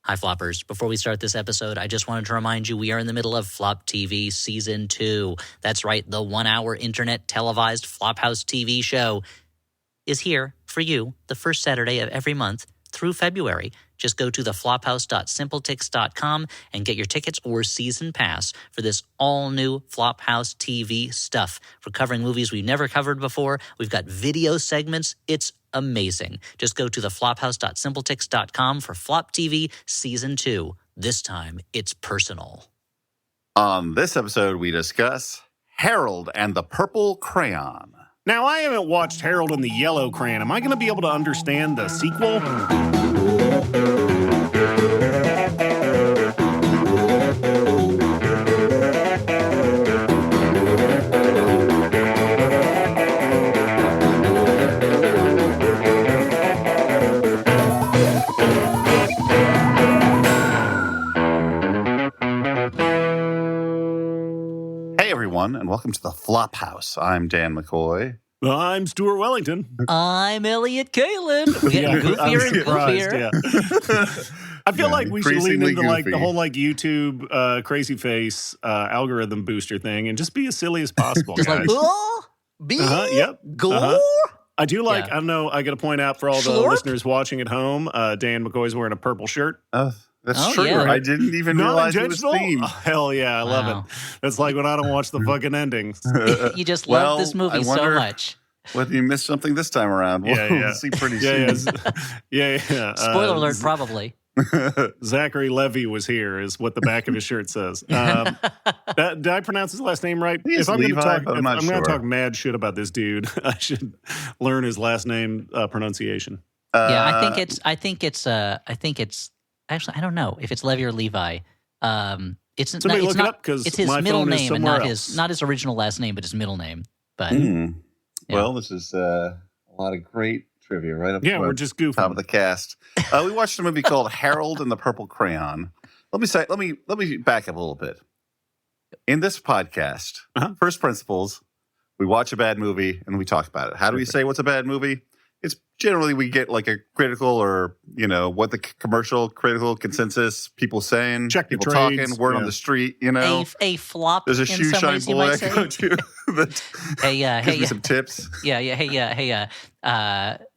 Hi, Floppers. Before we start this episode, I just wanted to remind you we are in the middle of Flop TV Season 2. That's right, the 1-hour internet televised Flophouse TV show is here for you the first Saturday of every month through February. Just go to theflophouse.simpletix.com and get your tickets or season pass for this all-new Flophouse TV stuff. We're covering movies we've never covered before. We've got video segments. It's amazing. Just go to theflophouse.simpletix.com for Flop TV Season 2. This time, it's personal. On this episode, we discuss Harold and the Purple Crayon. Now, I haven't watched Harold and the Yellow Crayon. Am I going to be able to understand the sequel? Hey, everyone, and welcome to the Flophouse. I'm Dan McCoy. I'm Stuart Wellington. I'm Elliot Kalin. We're getting goofier and goofier. Yeah. I feel like we should lean into goofy. the whole YouTube crazy face algorithm booster thing and just be as silly as possible. Just guys. like, oh, be, Yep. go. I do like, Yeah. I know, I got to point out for all the Slurp? listeners watching at home, Dan McCoy's wearing a purple shirt. That's Oh, true. yeah. I didn't even Not realize it was intentional? themed. Oh, hell yeah, I love Wow. it. That's like when I don't watch the fucking endings. You just Well, love this I movie so wonder- much. Whether you missed something this time around, we'll, Yeah, yeah. we'll see pretty soon. Yeah. Spoiler alert, probably. Zachary Levy was here, is what the back of his shirt says. Did I pronounce his last name right? He's If I'm going to Levi, talk, but I'm if not I'm going sure. to talk mad shit about this dude, I should learn his last name pronunciation. Yeah, I think it's actually, I don't know if it's Levy or Levi. It's Somebody it's look not, it up because it's his my middle phone is name and somewhere not else. his original last name, but his middle name. But Hmm. Yeah. Well, this is a lot of great trivia right up Yeah, front. we're just goofing. Top of the cast. We watched a movie called Harold and the Purple Crayon. Let me back up a little bit. In this podcast, First Principles, we watch a bad movie and we talk about it. How do we say what's a bad movie? It's generally we get like a critical or, what the commercial critical consensus, people saying, Check the people trades, talking, word on yeah. the street, a flop. There's a in shoe some shine ways, you boy might I say. go to that Hey, gives me some tips.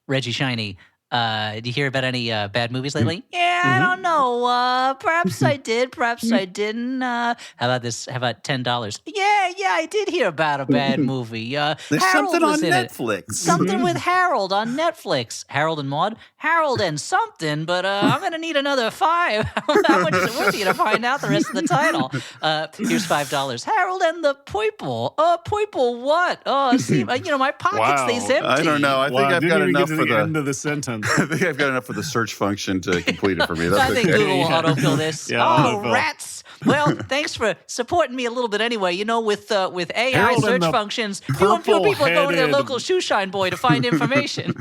Reggie Shiny. Do you hear about any bad movies lately? Yeah, I don't know. Perhaps I did. Perhaps I didn't. How about this? How about $10? Yeah, I did hear about a bad movie. There's Harold something on was in it. Netflix. Something with Harold on Netflix. Harold and Maude? Harold and something, but I'm going to need another $5. How much is it worth you to find out the rest of the title? Here's $5. Harold and the Poiple. Poiple what? See, my pockets, Wow. they's empty. I don't know. I think I've didn't got even enough get to for the the. end of the sentence. I think I've got enough for the search function to complete it for me. I That's think okay. Google will Yeah. autofill this. Yeah, oh, autofill. rats. Well, thanks for supporting me a little bit anyway. With AI Harold and search the functions, fewer and fewer people are going to their purple-headed- local shoe shine boy to find information.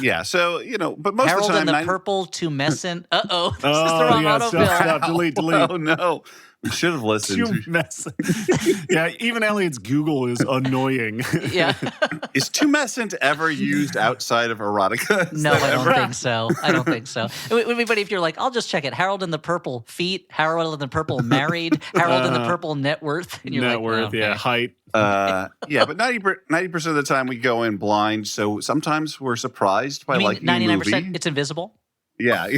Yeah. So but most Harold of the time, and the purple tumescent. Uh-oh. This is the Oh, wrong yeah, autofill. stop, delete. Oh no, we should have listened. You mess. Yeah, even Elliot's Google is annoying. Yeah. Is tumescent ever used outside of erotica? Is No, that I don't ever- think so. I don't think so. But if you're like, I'll just check it. Harold and the purple feet, Harold and the purple married, Harold and the purple net worth. And you're Net like, worth, okay. yeah, height. Yeah, but 90% of the time we go in blind, so sometimes we're surprised by You mean like 99% movie. it's invisible? Yeah.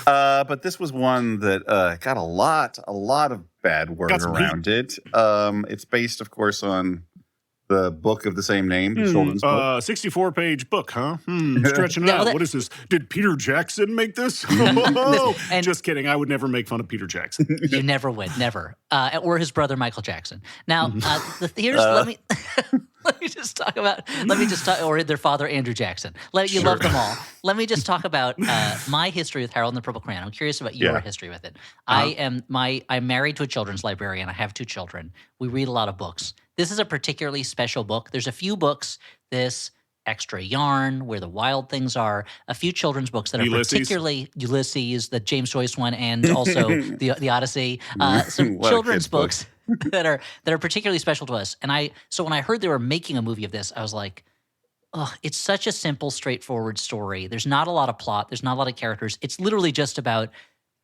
But this was one that got a lot of bad word Got some around it. It's based, of course, on the book of the same name, the children's book. 64-page book, huh? Stretching it Yeah, out. well, What is this? Did Peter Jackson make this? And- Just kidding. I would never make fun of Peter Jackson. You never would, never. Or his brother Michael Jackson. Now, here's let me just talk, or their father Andrew Jackson. You love them all. Let me just talk about my history with Harold and the Purple Crayon. I'm curious about your history with it. I'm married to a children's librarian. I have 2 children. We read a lot of books. This is a particularly special book. There's a few books, this Extra Yarn, Where the Wild Things Are, a few children's books that are particularly Ulysses, the James Joyce one, and also the Odyssey. Some What a children's kid's book. books that are particularly special to us. And so when I heard they were making a movie of this, I was like, it's such a simple, straightforward story. There's not a lot of plot. There's not a lot of characters. It's literally just about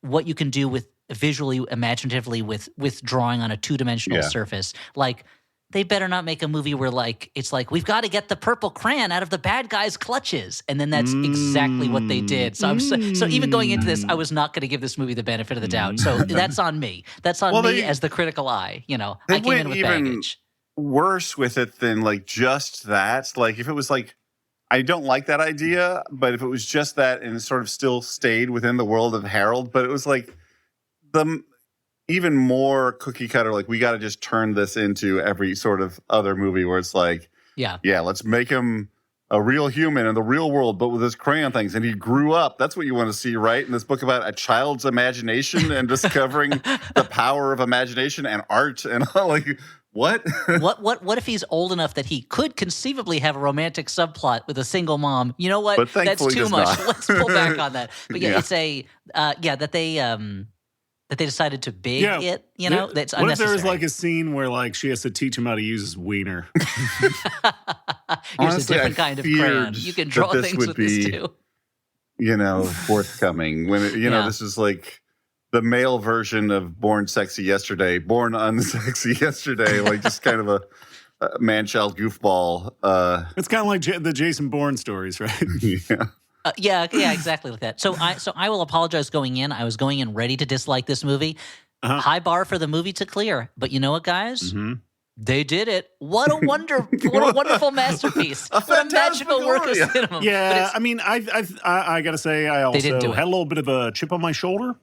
what you can do with visually, imaginatively with drawing on a two-dimensional surface. Like, they better not make a movie where it's like, we've got to get the purple crayon out of the bad guy's clutches. And then that's exactly what they did. So so even going into this, I was not going to give this movie the benefit of the doubt. So that's on me. That's on me as the critical eye. I came in with baggage. Worse with it than just that. Like, if it was I don't like that idea, but if it was just that and it sort of still stayed within the world of Harold, but it was the even more cookie cutter, we got to just turn this into every sort of other movie where it's let's make him a real human in the real world, but with his crayon things. And he grew up. That's what you want to see, right? In this book about a child's imagination and discovering the power of imagination and art and what? What if he's old enough that he could conceivably have a romantic subplot with a single mom? You know what? But that's too much. Not. Let's pull back on that. But it's a that they decided to big it, that's unnecessary. What if there was a scene where she has to teach him how to use his wiener? Here's a different kind of crayon. You can draw things with this too. Forthcoming. When this is the male version of Born Sexy Yesterday, Born Unsexy Yesterday, just kind of a man-child goofball. It's kind of like the Jason Bourne stories, right? Yeah. Yeah, exactly like that. So I will apologize going in. I was going in ready to dislike this movie. High bar for the movie to clear. But you know what, guys? Mm-hmm. They did it. What a wonderful masterpiece. What a magical work of cinema. Yeah, I mean, I got to say, I also had a little bit of a chip on my shoulder.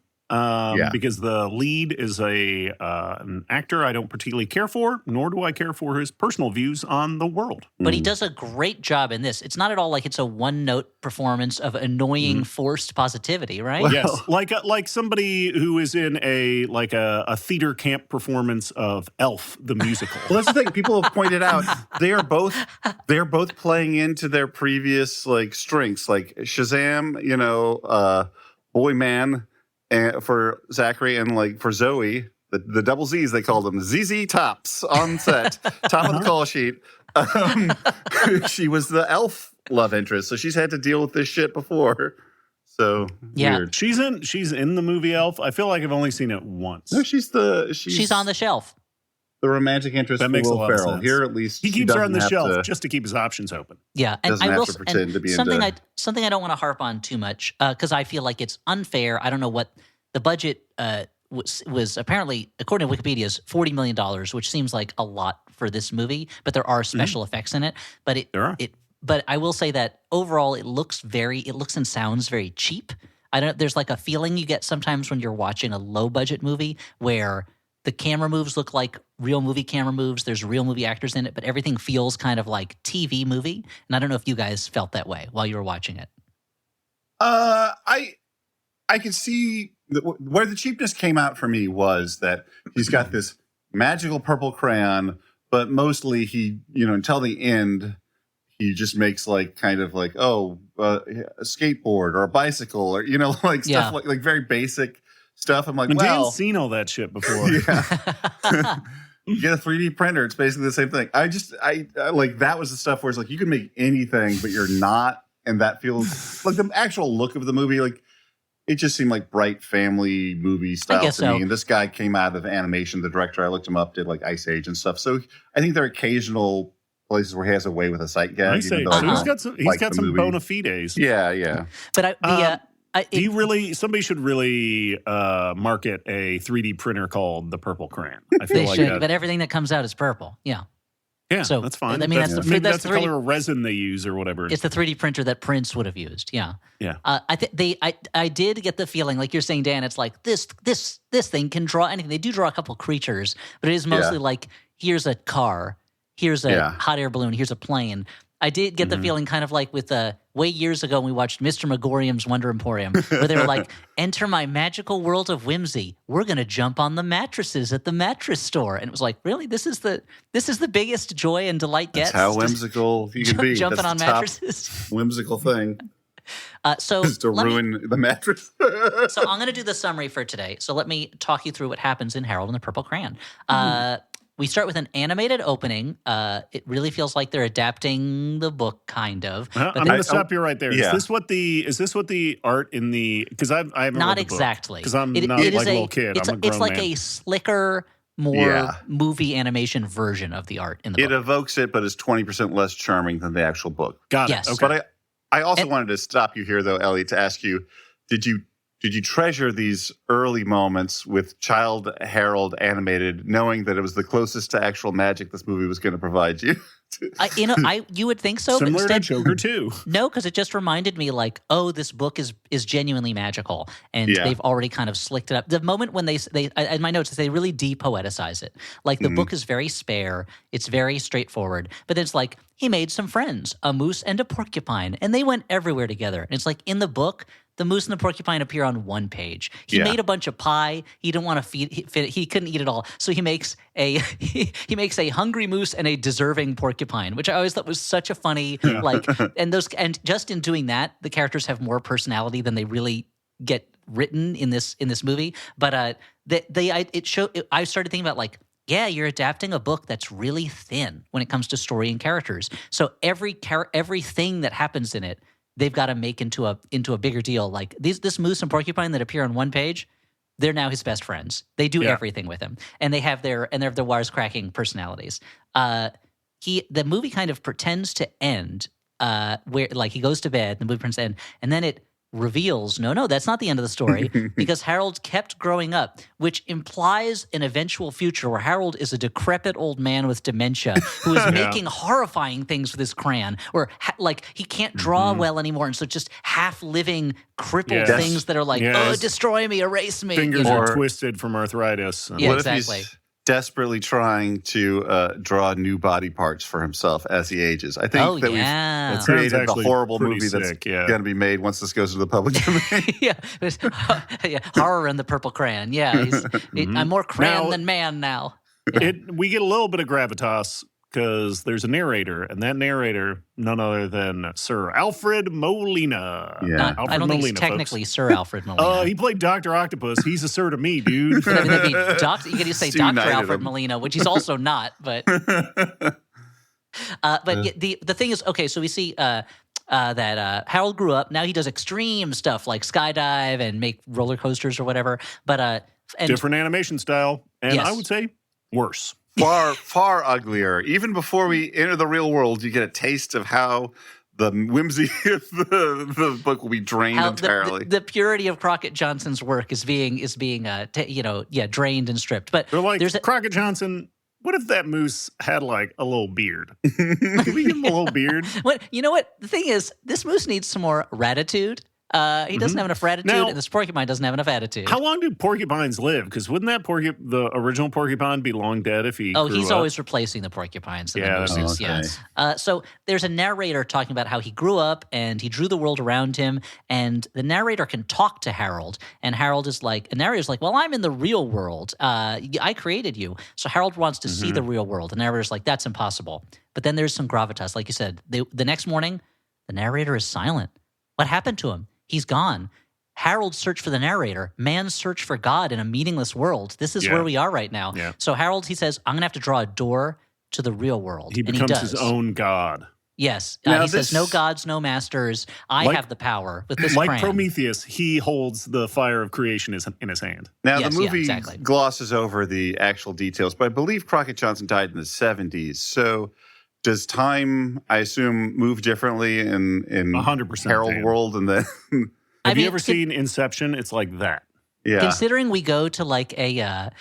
Because the lead is an actor I don't particularly care for, nor do I care for his personal views on the world. But he does a great job in this. It's not at all like it's a one-note performance of annoying, forced positivity, right? Well, yes, like somebody who is in a theater camp performance of Elf the musical. Well, that's the thing. People have pointed out they're both playing into their previous strengths, like Shazam, Boy Man. And for Zachary and for Zoe, the double Z's, they called them ZZ Tops on set, top of the call sheet. She was the elf love interest, so she's had to deal with this shit before. So weird. She's in the movie Elf. I feel like I've only seen it once. No, she's on the shelf. The romantic interest that makes Will a lot of Ferrell. sense. Here, at least, he keeps her on the shelf just to keep his options open. Yeah, and doesn't have to pretend to be something I don't want to harp on too much because I feel like it's unfair. I don't know what the budget was apparently, according to Wikipedia, is $40 million, which seems like a lot for this movie. But there are special effects in it. But But I will say that overall, it looks and sounds very cheap. There's a feeling you get sometimes when you're watching a low budget movie where the camera moves look like real movie camera moves. There's real movie actors in it, but everything feels kind of like TV movie. And I don't know if you guys felt that way while you were watching it. I can see where the cheapness came out for me was that he's got this magical purple crayon, but mostly he, until the end, he just makes a skateboard or a bicycle or, stuff like very basic stuff. I'm like, Dan's seen all that shit before. Yeah. You get a 3D printer. It's basically the same thing. I that was the stuff where it's you can make anything, but you're not. And that feels like the actual look of the movie. It just seemed like bright family movie style to me. And this guy came out of animation. The director, I looked him up, did Ice Age and stuff. So I think there are occasional places where he has a way with a sight gag. Ice Age. He's got some bona fides. Yeah. But somebody should really market a 3D printer called the Purple Crayon. I feel they like should, but everything that comes out is purple. Yeah. Yeah, so that's fine. I mean, that's the color of resin they use or whatever. It's the 3D printer that Prince would have used. Yeah. Yeah. I did get the feeling, like you're saying, Dan. It's like this thing can draw anything. They do draw a couple creatures, but it is mostly here's a car, here's a hot air balloon, here's a plane. I did get the feeling kind of like with way years ago when we watched Mr. Megorium's Wonder Emporium, where they were like, enter my magical world of whimsy. We're going to jump on the mattresses at the mattress store. And it was like, really? This is the biggest joy and delight gets? That's how whimsical you can be. Jumping on mattresses. Whimsical thing. So is to ruin the mattress. So I'm going to do the summary for today. So let me talk you through what happens in Harold and the Purple Crayon. we start with an animated opening. It really feels like they're adapting the book, kind of. I'm going to stop you right there. Yeah. Is this what the art in the? Because I haven't not read the exactly because I'm not like a little kid. I'm a grown It's like man. a slicker, more movie animation version of the art in the book. It evokes it, but is 20% less charming than the actual book. Got it. Yes. Okay. But I also wanted to stop you here, though, Ellie, to ask you: Did you treasure these early moments with Child Harold animated, knowing that it was the closest to actual magic this movie was going to provide you? You would think so. Similar but instead, to Joker 2. No, because it just reminded me like, oh, this book is genuinely magical, and they've already kind of slicked it up. The moment when they in my notes, they really de-poeticize it. Like the book is very spare, it's very straightforward, but then it's like he made some friends, a moose and a porcupine, and they went everywhere together. And it's like in the book, the moose and the porcupine appear on one page. He made a bunch of pie. He didn't want to he couldn't eat it all. So he makes a hungry moose and a deserving porcupine, which I always thought was such a funny and just in doing that, the characters have more personality than they really get written in this movie. But I started thinking about like, yeah, you're adapting a book that's really thin when it comes to story and characters. So everything that happens in it, they've got to make into a bigger deal. Like this moose and porcupine that appear on one page, they're now his best friends. They do everything with him, and they have their wisecracking personalities. The movie kind of pretends to end where like he goes to bed, the movie pretends to end, and then it reveals no, that's not the end of the story because Harold kept growing up, which implies an eventual future where Harold is a decrepit old man with dementia who is making horrifying things with his crayon, or like he can't draw well anymore, and so just half-living crippled things that are like, oh, destroy me, erase me. Fingers are twisted from arthritis. Yeah, what exactly. If he's desperately trying to draw new body parts for himself as he ages? I think we've created the horrible movie that's going to be made once this goes to the public domain. Horror in the Purple Crayon. Yeah, I'm more crayon than man now. We get a little bit of gravitas because there's a narrator, and that narrator, none other than Sir Alfred Molina. Yeah. I don't think he's technically Sir Alfred Molina. He played Dr. Octopus. He's a sir to me, dude. You can say Dr. Alfred Molina, which he's also not, but the thing is, okay, so we see that Harold grew up. Now he does extreme stuff like skydive and make roller coasters or whatever. But different animation style, and I would say worse. Far uglier. Even before we enter the real world, you get a taste of how the whimsy of the book will be drained entirely. The purity of Crockett Johnson's work is being drained and stripped. But they're like, Crockett Johnson, what if that moose had like a little beard? Can we give him a little beard? You know what? The thing is, this moose needs some more ratitude. He doesn't have enough ratitude, and this porcupine doesn't have enough attitude. How long do porcupines live? Because wouldn't that the original porcupine be long dead if he grew he's up? always replacing the porcupines. Okay. So there's a narrator talking about how he grew up and he drew the world around him, and the narrator can talk to Harold, and narrator's like, well, I'm in the real world. I created you. So Harold wants to see the real world. The narrator's like, that's impossible. But then there's some gravitas. Like you said, the next morning, the narrator is silent. What happened to him? He's gone. Harold's search for the narrator, man's search for God in a meaningless world. This is where we are right now. Yeah. So Harold, he says, I'm going to have to draw a door to the real world. He becomes his own God. Yes. He says, no gods, no masters. I have the power with this Like crayon. Prometheus, he holds the fire of creation in his hand. Now, the movie glosses over the actual details, but I believe Crockett Johnson died in the 70s. So does time, I assume, move differently in 100% Harold world? And then have you ever seen Inception? It's like that. Yeah. Considering we go to the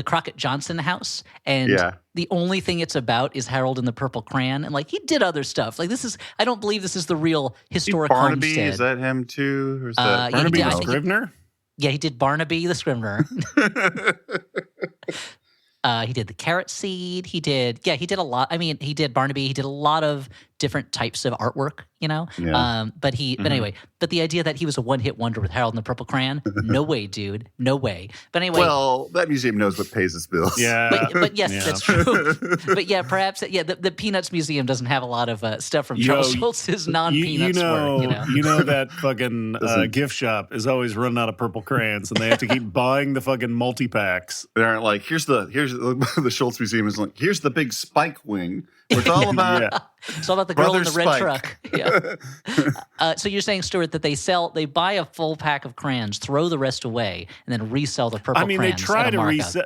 Crockett Johnson house, and the only thing it's about is Harold and the Purple Crayon, and like he did other stuff. Like I don't believe this is the real historic Barnaby, homestead. is that him too? Or is that Barnaby the Scrivener? Yeah, he did Barnaby the Scrivener. He did the carrot seed. He did a lot. I mean, he did Barnaby. He did a lot of different types of artwork, you know? Yeah. But anyway, but the idea that he was a one-hit wonder with Harold and the Purple Crayon, no way, dude. No way. But anyway. Well, that museum knows what pays its bills. Yeah. But yes, that's true. But yeah, perhaps, the Peanuts Museum doesn't have a lot of stuff from Charles Schultz's non-Peanuts work, you know? You know that fucking gift shop is always running out of purple crayons, and they have to keep buying the fucking multi-packs. They aren't like, here's the Schultz Museum is like, here's the big spike wing. It's all about It's all about the girl in the red Spike. truck. Yeah. So you're saying, Stuart, that they buy a full pack of crayons, throw the rest away, and then resell the purple crayons.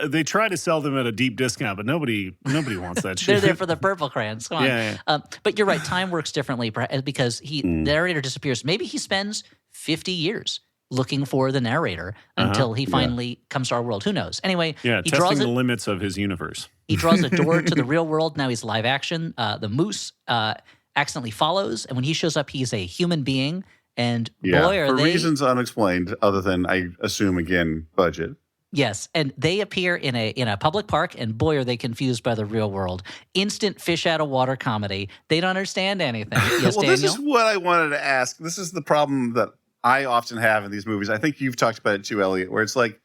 They try to sell them at a deep discount, but nobody wants that shit. They're there for the purple crayons. Come on. Yeah. But you're right. Time works differently because the narrator disappears. Maybe he spends 50 years looking for the narrator until he finally comes to our world. Who knows? Anyway, he testing the limits of his universe. He draws a door to the real world. Now he's live action. The moose accidentally follows, and when he shows up, he's a human being. And boy, are for they reasons unexplained, other than I assume again budget. Yes, and they appear in a public park, and boy, are they confused by the real world. Instant fish out of water comedy. They don't understand anything. Yes, well, Daniel? this is what I wanted to ask. This is the problem that I often have in these movies. I think you've talked about it too, Elliot, where it's like,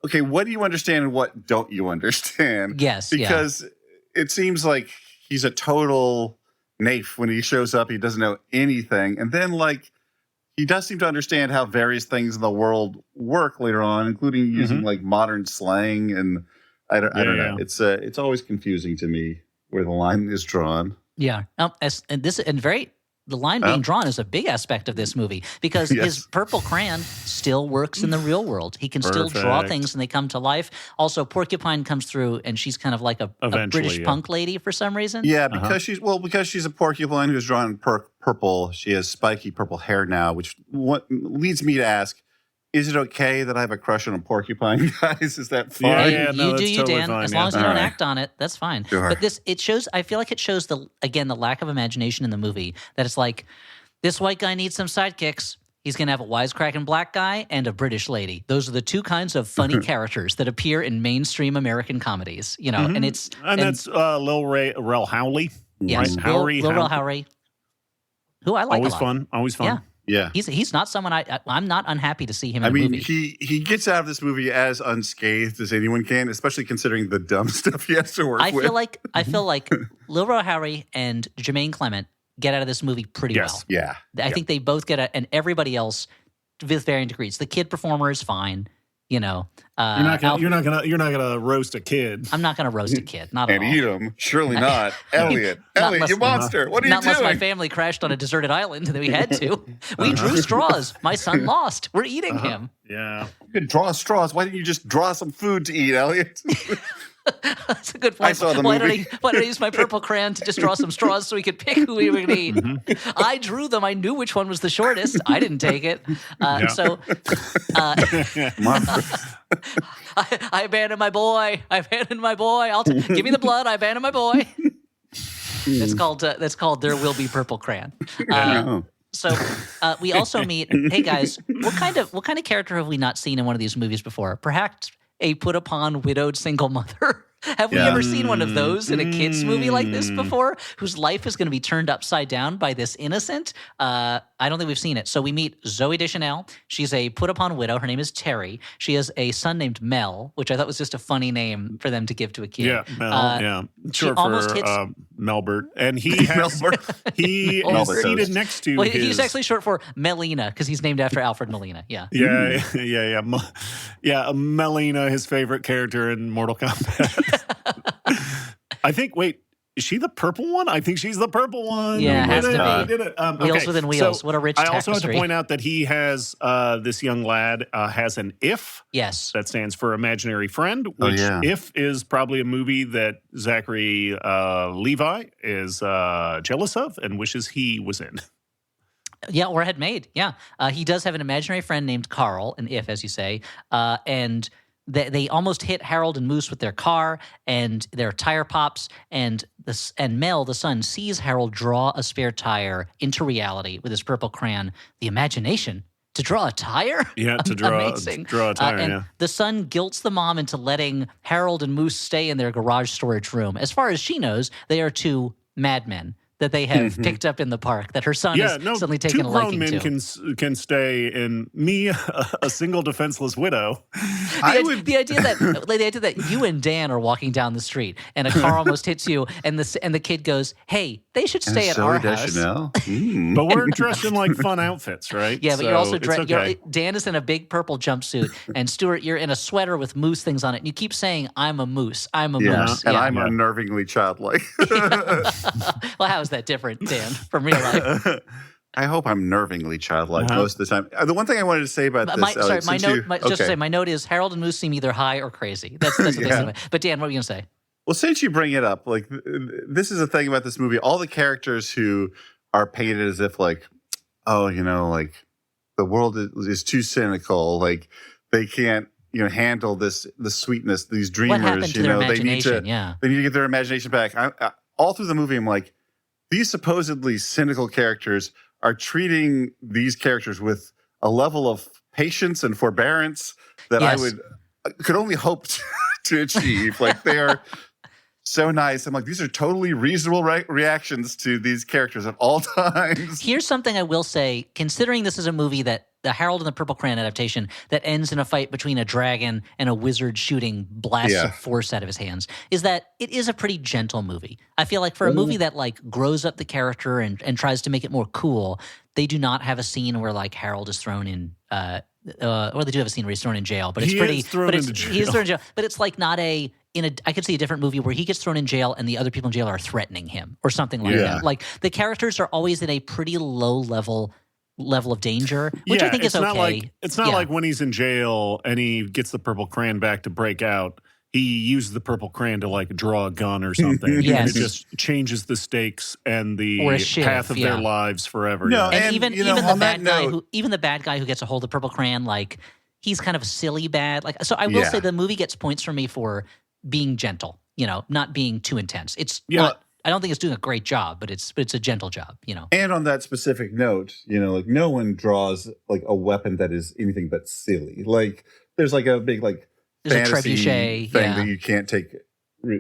okay, what do you understand and what don't you understand? Yes, because it seems like he's a total naif when he shows up. He doesn't know anything, and then like he does seem to understand how various things in the world work later on, including using like modern slang. And I don't know. It's always confusing to me where the line is drawn. Yeah, the line being drawn is a big aspect of this movie because his purple crayon still works in the real world. He can still draw things and they come to life. Also, Porcupine comes through and she's kind of like a British punk lady for some reason. Yeah, because she's a porcupine who's drawn in purple. She has spiky purple hair now, which leads me to ask, is it okay that I have a crush on a porcupine, guys? Is that fine? Yeah, you do you, totally Dan. Fine, as long as you don't act on it, that's fine. Sure. But I feel like it shows the lack of imagination in the movie. That it's like, this white guy needs some sidekicks. He's going to have a wisecracking black guy and a British lady. Those are the two kinds of funny characters that appear in mainstream American comedies. You know, and that's Lil Rel Howley. Yes, right? Lil Rel Howry, who I like always a lot. Fun. Always fun. Yeah. He's not someone I'm not unhappy to see him in the movie. He gets out of this movie as unscathed as anyone can, especially considering the dumb stuff he has to work with. I feel like Lil Rel Howery and Jermaine Clement get out of this movie pretty well. Yeah. I think they both get out, and everybody else with varying degrees. The kid performer is fine. You know, you're not gonna roast a kid. I'm not gonna roast a kid, not at all. And eat him, surely not. Elliot, you monster! What are you doing? Not unless my family crashed on a deserted island and we had to. We drew straws. My son lost. We're eating him. Yeah, you could draw straws. Why didn't you just draw some food to eat, Elliot? That's a good point. I saw the movie. Why did I use my purple crayon to just draw some straws so we could pick who we were going to eat? I drew them. I knew which one was the shortest. I didn't take it. So I abandoned my boy. Give me the blood. I abandoned my boy. That's called There Will Be Purple Crayon. So we also meet. Hey guys, what kind of character have we not seen in one of these movies before? Perhaps a put upon widowed single mother. Have we ever seen one of those in a kids movie like this before, whose life is going to be turned upside down by this innocent? I don't think we've seen it. So we meet Zooey Deschanel. She's a put upon widow. Her name is Terry. She has a son named Mel, which I thought was just a funny name for them to give to a kid. Yeah, Mel. Short for Melbert, and he has he is seated next to. Well, he's actually short for Melina because he's named after Alfred Molina. Yeah. Melina, his favorite character in Mortal Kombat. I think. Wait, is she the purple one? I think she's the purple one. Yeah, has to be. Did it. Wheels within wheels. So what a rich tapestry. I also have to point out that he has this young lad has an IF. Yes, that stands for imaginary friend. Which IF is probably a movie that Zachary Levi is jealous of and wishes he was in. Yeah, or had made. Yeah, he does have an imaginary friend named Carl, an IF, as you say, and. They almost hit Harold and Moose with their car, and their tire pops, and Mel, the son, sees Harold draw a spare tire into reality with his purple crayon. The imagination to draw a tire? Yeah, to draw a tire, and the son guilts the mom into letting Harold and Moose stay in their garage storage room. As far as she knows, they are two madmen. that they have picked up in the park that her son has suddenly taken a liking to. 2 grown men can stay, and me, a single defenseless widow. The idea that you and Dan are walking down the street and a car almost hits you, and the kid goes, "Hey, they should stay at our house." But we're dressed in like fun outfits, right? Yeah, but you're also dressed. Dan is in a big purple jumpsuit, and Stuart, you're in a sweater with moose things on it. And you keep saying, "I'm a moose. I'm a moose," and I'm unnervingly childlike. Well, how is that different, Dan, from real life? I hope I'm nervingly childlike most of the time. The one thing I wanted to say about this, my note is Harold and Moose seem either high or crazy. That's what they say. But Dan, what were you gonna say? Well, since you bring it up, like this is the thing about this movie. All the characters who are painted as if like, oh, like the world is too cynical. Like they can't, handle the sweetness. These dreamers, what happened to their imagination? They need to get their imagination back. All through the movie, I'm like, these supposedly cynical characters are treating these characters with a level of patience and forbearance that I could only hope to achieve. Like they are so nice. I'm like, these are totally reasonable reactions to these characters at all times. Here's something I will say, considering this is a movie that the Harold and the Purple Crayon adaptation that ends in a fight between a dragon and a wizard shooting blasts of force out of his hands, is that it is a pretty gentle movie. I feel like for a movie that like grows up the character and tries to make it more cool, they do not have a scene where like Harold is thrown in well, they do have a scene where he's thrown in jail, but he's thrown in jail. But it's like not I could see a different movie where he gets thrown in jail and the other people in jail are threatening him or something like that. Like the characters are always at a pretty low level of danger, which I think is okay. It's not like when he's in jail and he gets the purple crayon back to break out, he uses the purple crayon to like draw a gun or something. And it just changes the stakes and the path of their lives forever. No, and even the bad guy who gets a hold of purple crayon, like he's kind of silly bad. Like so I will say the movie gets points from me for being gentle, not being too intense. It's not, I don't think it's doing a great job, but it's a gentle job, And on that specific note, like no one draws like a weapon that is anything but silly. Like there's like a big like there's fantasy a trebuchet thing that you can't take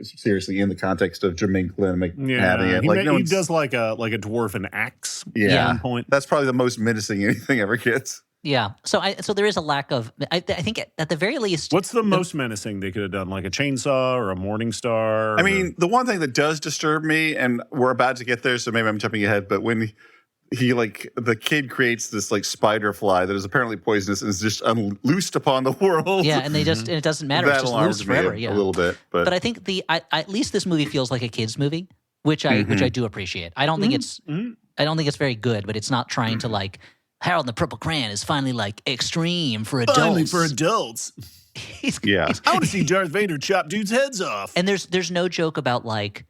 seriously in the context of Jermaine Clem having it. He does like a dwarven axe. At one point. That's probably the most menacing anything ever gets. Yeah. So there is a lack of. I think at the very least. What's the most menacing they could have done? Like a chainsaw or a morning star? I mean, the one thing that does disturb me, and we're about to get there, so maybe I'm jumping ahead, but when he like the kid creates this like spider fly that is apparently poisonous and is just unloosed upon the world. Yeah, and it doesn't matter. It's just loose forever. A little bit, but I think at least this movie feels like a kids movie, which I do appreciate. I don't think it's very good, but it's not trying to like. Harold and the Purple Crayon is finally like extreme for adults. Finally for adults. I want to see Darth Vader chop dudes' heads off. And there's no joke about like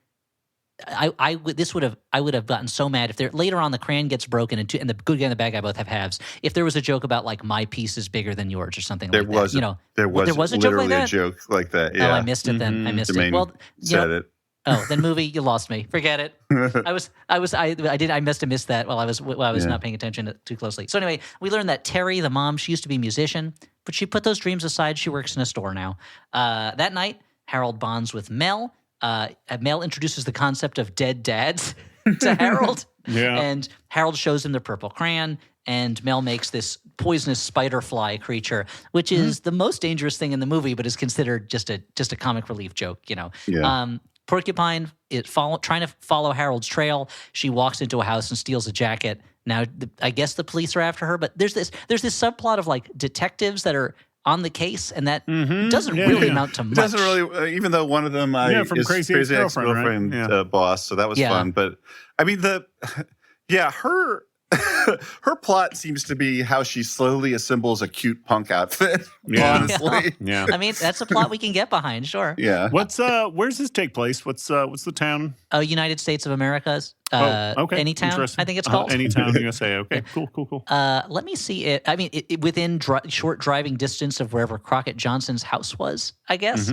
I would have gotten so mad if there later on the crayon gets broken and the good guy and the bad guy both have halves. If there was a joke about like my piece is bigger than yours or something like that. There was a joke like that. A joke like that. Yeah. Oh, I missed it then. I missed Jermaine it. Well, said it. Oh, then movie, you lost me. Forget it. I must have missed that while I was not paying attention too closely. So anyway, we learned that Terry, the mom, she used to be a musician, but she put those dreams aside. She works in a store now. That night, Harold bonds with Mel. Mel introduces the concept of dead dads to Harold. And Harold shows him the purple crayon, and Mel makes this poisonous spider fly creature, which is the most dangerous thing in the movie, but is considered just a comic relief joke, Porcupine is trying to follow Harold's trail. She walks into a house and steals a jacket. Now, I guess the police are after her, but there's this subplot of like detectives that are on the case, and that doesn't really amount to much. It doesn't really, even though one of them from is Crazy Ex-Girlfriend right? boss, so that was fun. But I mean, her her plot seems to be how she slowly assembles a cute punk outfit. Honestly, I mean, that's a plot we can get behind, sure. Yeah. Where's this take place? What's the town? United States of America's. Okay. Anytown, I think it's called. Anytown, USA. Okay, cool. Let me see it. I mean, within short driving distance of wherever Crockett Johnson's house was, I guess.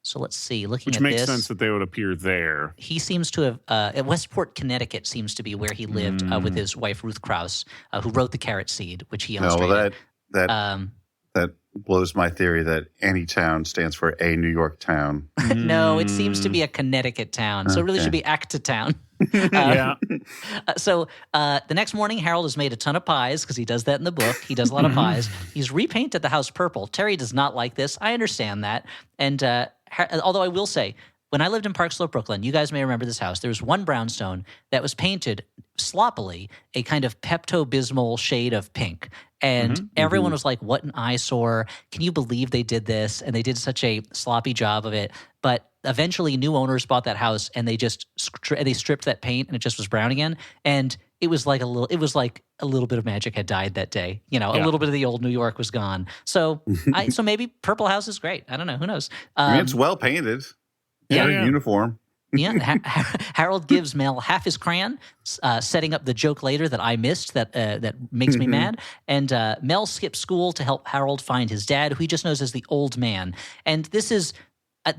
So let's see. Which makes sense that they would appear there. He seems to have Westport, Connecticut seems to be where he lived with his wife Ruth Krause, who wrote The Carrot Seed, which he illustrated. That blows my theory that any town stands for a New York town. No, it seems to be a Connecticut town, so it really should be Acta-town. Yeah. So the next morning, Harold has made a ton of pies because he does that in the book. He does a lot of pies. He's repainted the house purple. Terry does not like this. I understand that. And although I will say, when I lived in Park Slope, Brooklyn, you guys may remember this house. There was one brownstone that was painted sloppily, a kind of Pepto-Bismol shade of pink. And everyone was like, what an eyesore. Can you believe they did this? And they did such a sloppy job of it. But eventually new owners bought that house and they just they stripped that paint and it just was brown again. And it was like a little bit of magic had died that day. A little bit of the old New York was gone. So so maybe Purple House is great. I don't know. Who knows? It's well painted. Yeah. Uniform. Yeah, Harold gives Mel half his crayon, setting up the joke later that I missed that makes me mad. And Mel skips school to help Harold find his dad, who he just knows as the old man. And this is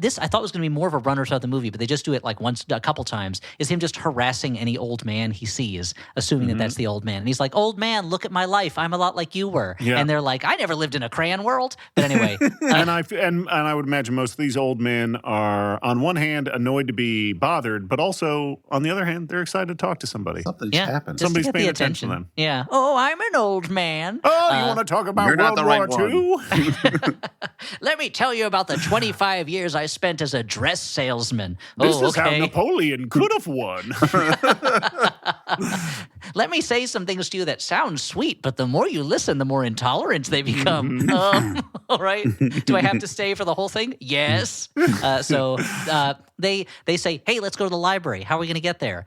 this I thought was going to be more of a runner throughout the movie, but they just do it like a couple times, is him just harassing any old man he sees, assuming that that's the old man. And he's like, old man, look at my life. I'm a lot like you were. Yeah. And they're like, I never lived in a crayon world. But anyway. And I would imagine most of these old men are, on one hand, annoyed to be bothered, but also, on the other hand, they're excited to talk to somebody. Something's happened. Somebody's paying attention to them. Yeah. Oh, I'm an old man. Oh, you want to talk about World War II? Let me tell you about the 25 years I spent as a dress salesman. This is how Napoleon could have won. Let me say some things to you that sound sweet, but the more you listen, the more intolerant they become. All right. Do I have to stay for the whole thing? Yes. So they say, hey, let's go to the library. How are we going to get there?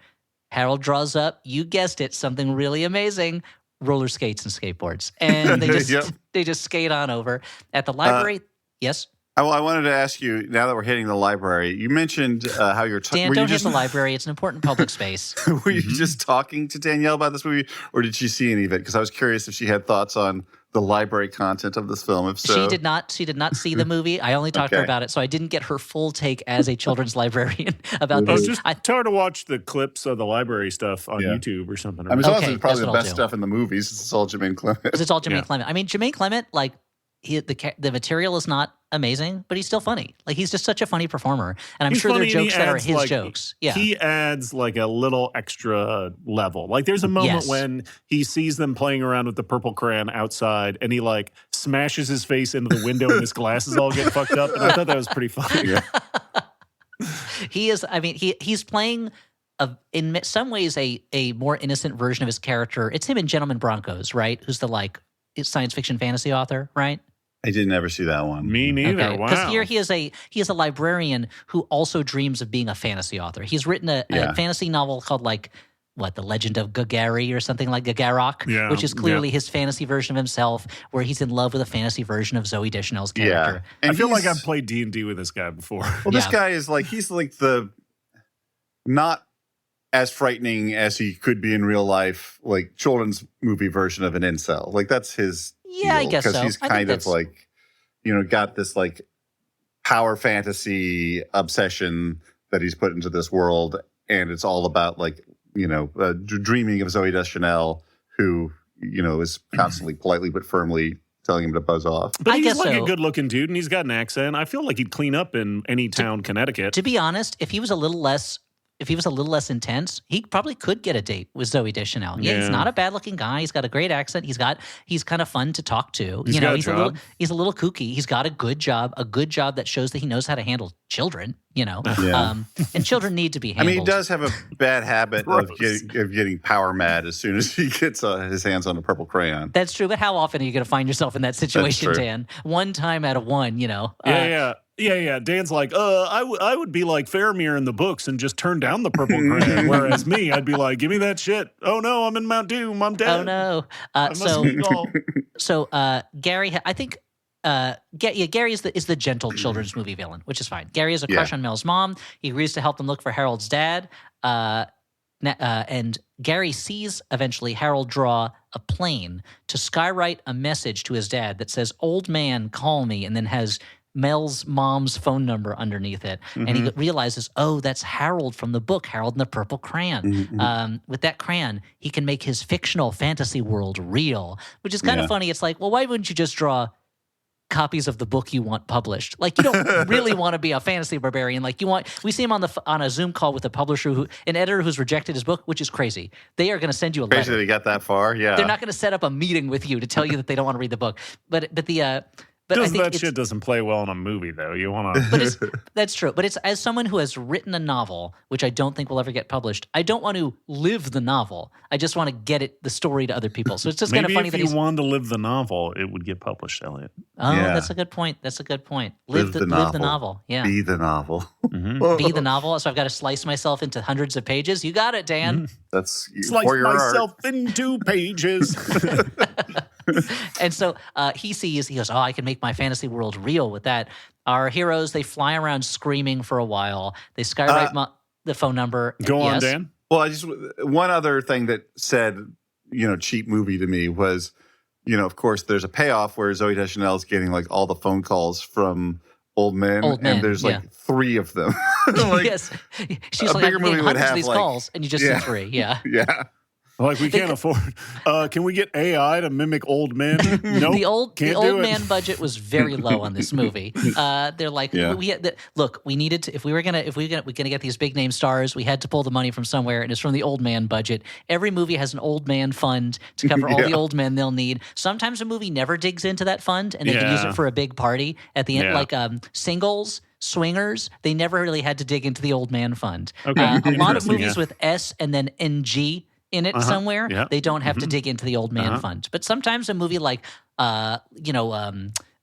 Harold draws up, you guessed it, something really amazing. Roller skates and skateboards. And they just skate on over. At the library, yes? I wanted to ask you, now that we're hitting the library, you mentioned how you're talking. Dan, don't hit the library. It's an important public space. Were you just talking to Danielle about this movie, or did she see any of it? Because I was curious if she had thoughts on the library content of this film. If so, she did not see the movie. I only talked to her about it, so I didn't get her full take as a children's librarian about this. Just tell her to watch the clips of the library stuff on YouTube or something. I mean, it's probably the best stuff in the movies. It's all Jermaine Clement. It's all Jermaine Clement. I mean, Jermaine Clement, like, the material is not amazing, but he's still funny. Like, he's just such a funny performer, and I'm sure there are jokes that are his jokes. Yeah, he adds like a little extra level. Like, there's a moment when he sees them playing around with the purple crayon outside, and he like smashes his face into the window, and his glasses all get fucked up. And I thought that was pretty funny. Yeah. He is. I mean, he's playing in some ways a more innocent version of his character. It's him in Gentleman Broncos, right? Who's the science fiction fantasy author, right? I didn't ever see that one. Me neither. Okay. Wow. Because here he is a librarian who also dreams of being a fantasy author. He's written a fantasy novel called The Legend of Gagari or something like Gagarok, which is clearly his fantasy version of himself, where he's in love with a fantasy version of Zooey Deschanel's character. Yeah. And I feel like I've played D&D with this guy before. Well, this guy is he's like the not as frightening as he could be in real life, like children's movie version of an incel. Like, that's his deal, I guess so. Because he's kind of like, got this like power fantasy obsession that he's put into this world. And it's all about dreaming of Zooey Deschanel, who, is constantly politely but firmly telling him to buzz off. But he's a good-looking dude, and he's got an accent. I feel like he'd clean up in any town, Connecticut. To be honest, if he was a little less intense, he probably could get a date with Zooey Deschanel. Yeah, he's not a bad-looking guy. He's got a great accent. He's kind of fun to talk to. He's a little kooky. He's got a good job that shows that he knows how to handle children. And children need to be handled. I mean, he does have a bad habit of getting power mad as soon as he gets his hands on a purple crayon. That's true, but how often are you going to find yourself in that situation, Dan? One time out of one, Yeah. Dan's like, I would be like Faramir in the books and just turn down the purple crayon. Whereas me, I'd be like, give me that shit. Oh no, I'm in Mount Doom. I'm dead. Oh no. So Gary, I think. Gary is the gentle children's movie villain, which is fine. Gary has a crush on Mel's mom. He agrees to help them look for Harold's dad. And Gary sees eventually Harold draw a plane to skywrite a message to his dad that says, "Old man, call me," and then has Mel's mom's phone number underneath it. And he realizes, that's Harold from the book, Harold and the Purple Crayon. With that crayon, he can make his fictional fantasy world real, which is kind of funny. It's like, well, why wouldn't you just draw copies of the book you want published. Like, you don't really want to be a fantasy barbarian. Like, we see him on a Zoom call with a publisher an editor who's rejected his book, which is crazy. They are going to send you a letter. Crazy that he got that far. Yeah, they're not going to set up a meeting with you to tell you that they don't want to read the book. But I think that shit doesn't play well in a movie, though. You want to. But that's true. But it's as someone who has written a novel, which I don't think will ever get published. I don't want to live the novel. I just want to get the story to other people. So it's just kind of funny that if you wanted to live the novel, it would get published, Elliot. Oh, yeah. That's a good point. Live the novel. Yeah. Be the novel. Be the novel. So I've got to slice myself into hundreds of pages. You got it, Dan. That's slice myself into pages. And so he goes, I can make my fantasy world real with that. Our heroes, they fly around screaming for a while. They skywrite the phone number. Go on, Dan. Well, one other thing that said, cheap movie to me was, of course, there's a payoff where Zooey Deschanel is getting like all the phone calls from old men, and there's like 3 of them. Yes. She's like, I'm getting hundreds of these calls, and you just see 3. Yeah. Yeah. Like, we can't afford. Can we get AI to mimic old men? Nope. The old man budget was very low on this movie. They're like, look, we needed to, if we're gonna get these big name stars, we had to pull the money from somewhere, and it's from the old man budget. Every movie has an old man fund to cover all the old men they'll need. Sometimes a movie never digs into that fund, and they can use it for a big party at the end, like Singles. Swingers, they never really had to dig into the old man fund. Okay. A lot of movies with S and then NG in it somewhere, they don't have to dig into the old man fund. But sometimes a movie like, what's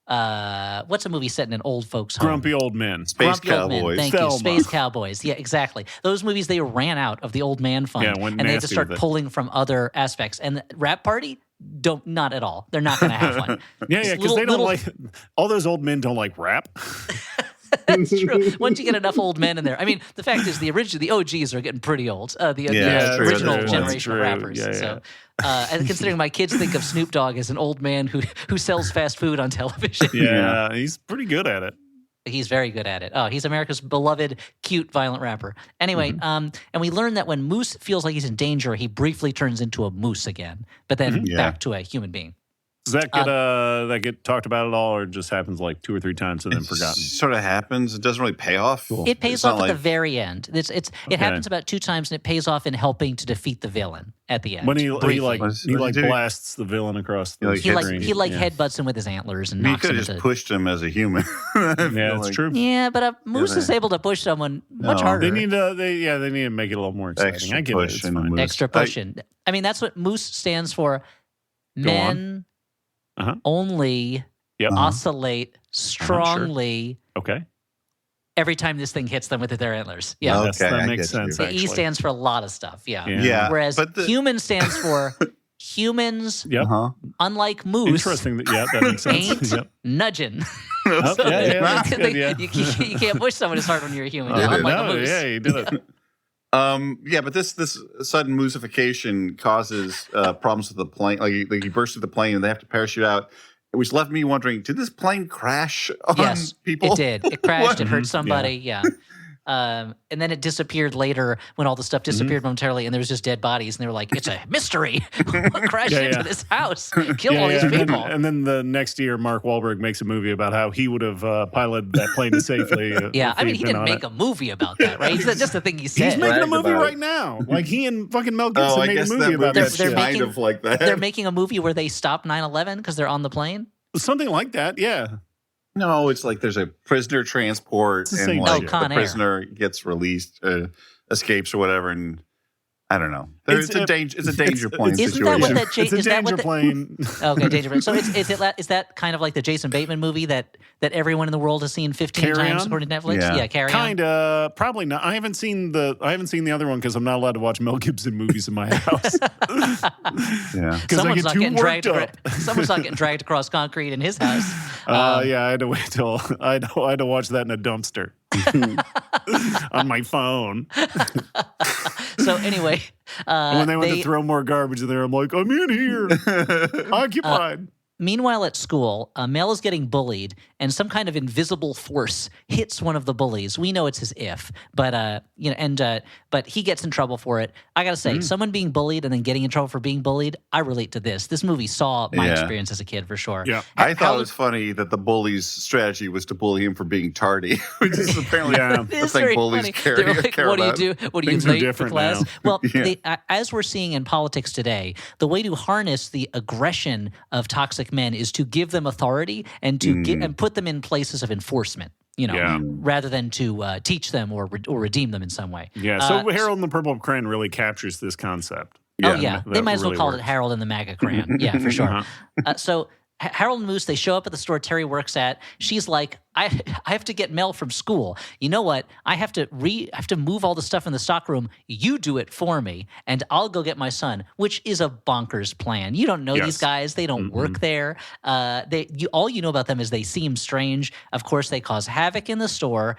a movie set in an old folks' home? Grumpy Old Men. Space Cowboys. Thank you. Space Cowboys. Yeah, exactly. Those movies, they ran out of the old man fund, and they had to start pulling from other aspects. And the Rap Party, not at all. They're not going to have one. Because they don't like, all those old men don't like rap. That's true. Once you get enough old men in there, I mean, the fact is the OGs are getting pretty old. The original generation of rappers. So, and considering my kids think of Snoop Dogg as an old man who sells fast food on television. Yeah, he's pretty good at it. He's very good at it. Oh, he's America's beloved, cute, violent rapper. Anyway, and we learn that when Moose feels like he's in danger, he briefly turns into a moose again, but then back to a human being. Does that get talked about at all, or it just happens like 2 or 3 times and then forgotten? Sort of happens. It doesn't really pay off. Cool. It pays off at the very end. It happens about 2 times, and it pays off in helping to defeat the villain at the end. When he blasts the villain across the screen. He headbutts him with his antlers and knocks him. He could have just pushed him as a human. That's true. Yeah, but a moose is able to push someone much harder. They need to make it a little more exciting. I get it. It's fine. Extra pushing. I mean, that's what Moose stands for. Men only oscillate strongly. Okay. Every time this thing hits them with their antlers. Yeah. Okay, that makes sense. The E stands for a lot of stuff. Yeah. Whereas human stands for humans, unlike moose. Interesting. That makes sense. Ain't nudging. You can't push someone as hard when you're a human. Unlike a moose. Yeah, you did it. But this sudden moosification causes problems with the plane. Like he bursts through the plane and they have to parachute out, which left me wondering: did this plane crash on people? It did. It crashed. It hurt somebody. Yeah. And then it disappeared later when all the stuff disappeared momentarily, and there was just dead bodies, and they were like, "It's a mystery. What crashed into this house? Killed all these people." And then the next year, Mark Wahlberg makes a movie about how he would have piloted that plane safely. I mean, he didn't make a movie about that, right? That's just the thing he said. He's making a movie right now. Like he and fucking Mel Gibson made a movie about that. They're making a movie where they stop 9/11 because they're on the plane. Something like that, yeah. No, it's like there's a prisoner transport and like the prisoner gets released, escapes or whatever, and I don't know. It's a danger plane situation. It's a danger plane. Okay, danger plane. So is that kind of like the Jason Bateman movie that everyone in the world has seen 15 times according to Netflix? Yeah, Carry On. Kinda, probably not. I haven't seen the other one because I'm not allowed to watch Mel Gibson movies in my house. Because I get too worked up. Someone's not getting dragged across concrete in his house. I had to wait till I had to watch that in a dumpster on my phone. So anyway, when they went to throw more garbage in there, I'm like, I'm in here, occupied. Meanwhile, at school, Mel is getting bullied, and some kind of invisible force hits one of the bullies. We know it's his if, but but he gets in trouble for it. I gotta say, someone being bullied and then getting in trouble for being bullied, I relate to this. This movie saw my experience as a kid for sure. Yeah, I thought it was funny that the bully's strategy was to bully him for being tardy, which is apparently the thing bullies care what about. do you do? What do Things you are late for different class? now. Well, as we're seeing in politics today, the way to harness the aggression of toxic men is to give them authority and to and put them in places of enforcement. Rather than to teach them or redeem them in some way. Yeah. So Harold and the Purple Crayon really captures this concept. They might as well call it Harold and the MAGA Crayon. Yeah, for sure. So Harold and Moose, they show up at the store Terry works at. She's like, I have to get mail from school. You know what? I have to move all the stuff in the stockroom. You do it for me, and I'll go get my son, which is a bonkers plan. You don't know these guys. They don't work there. All you know about them is they seem strange. Of course, they cause havoc in the store.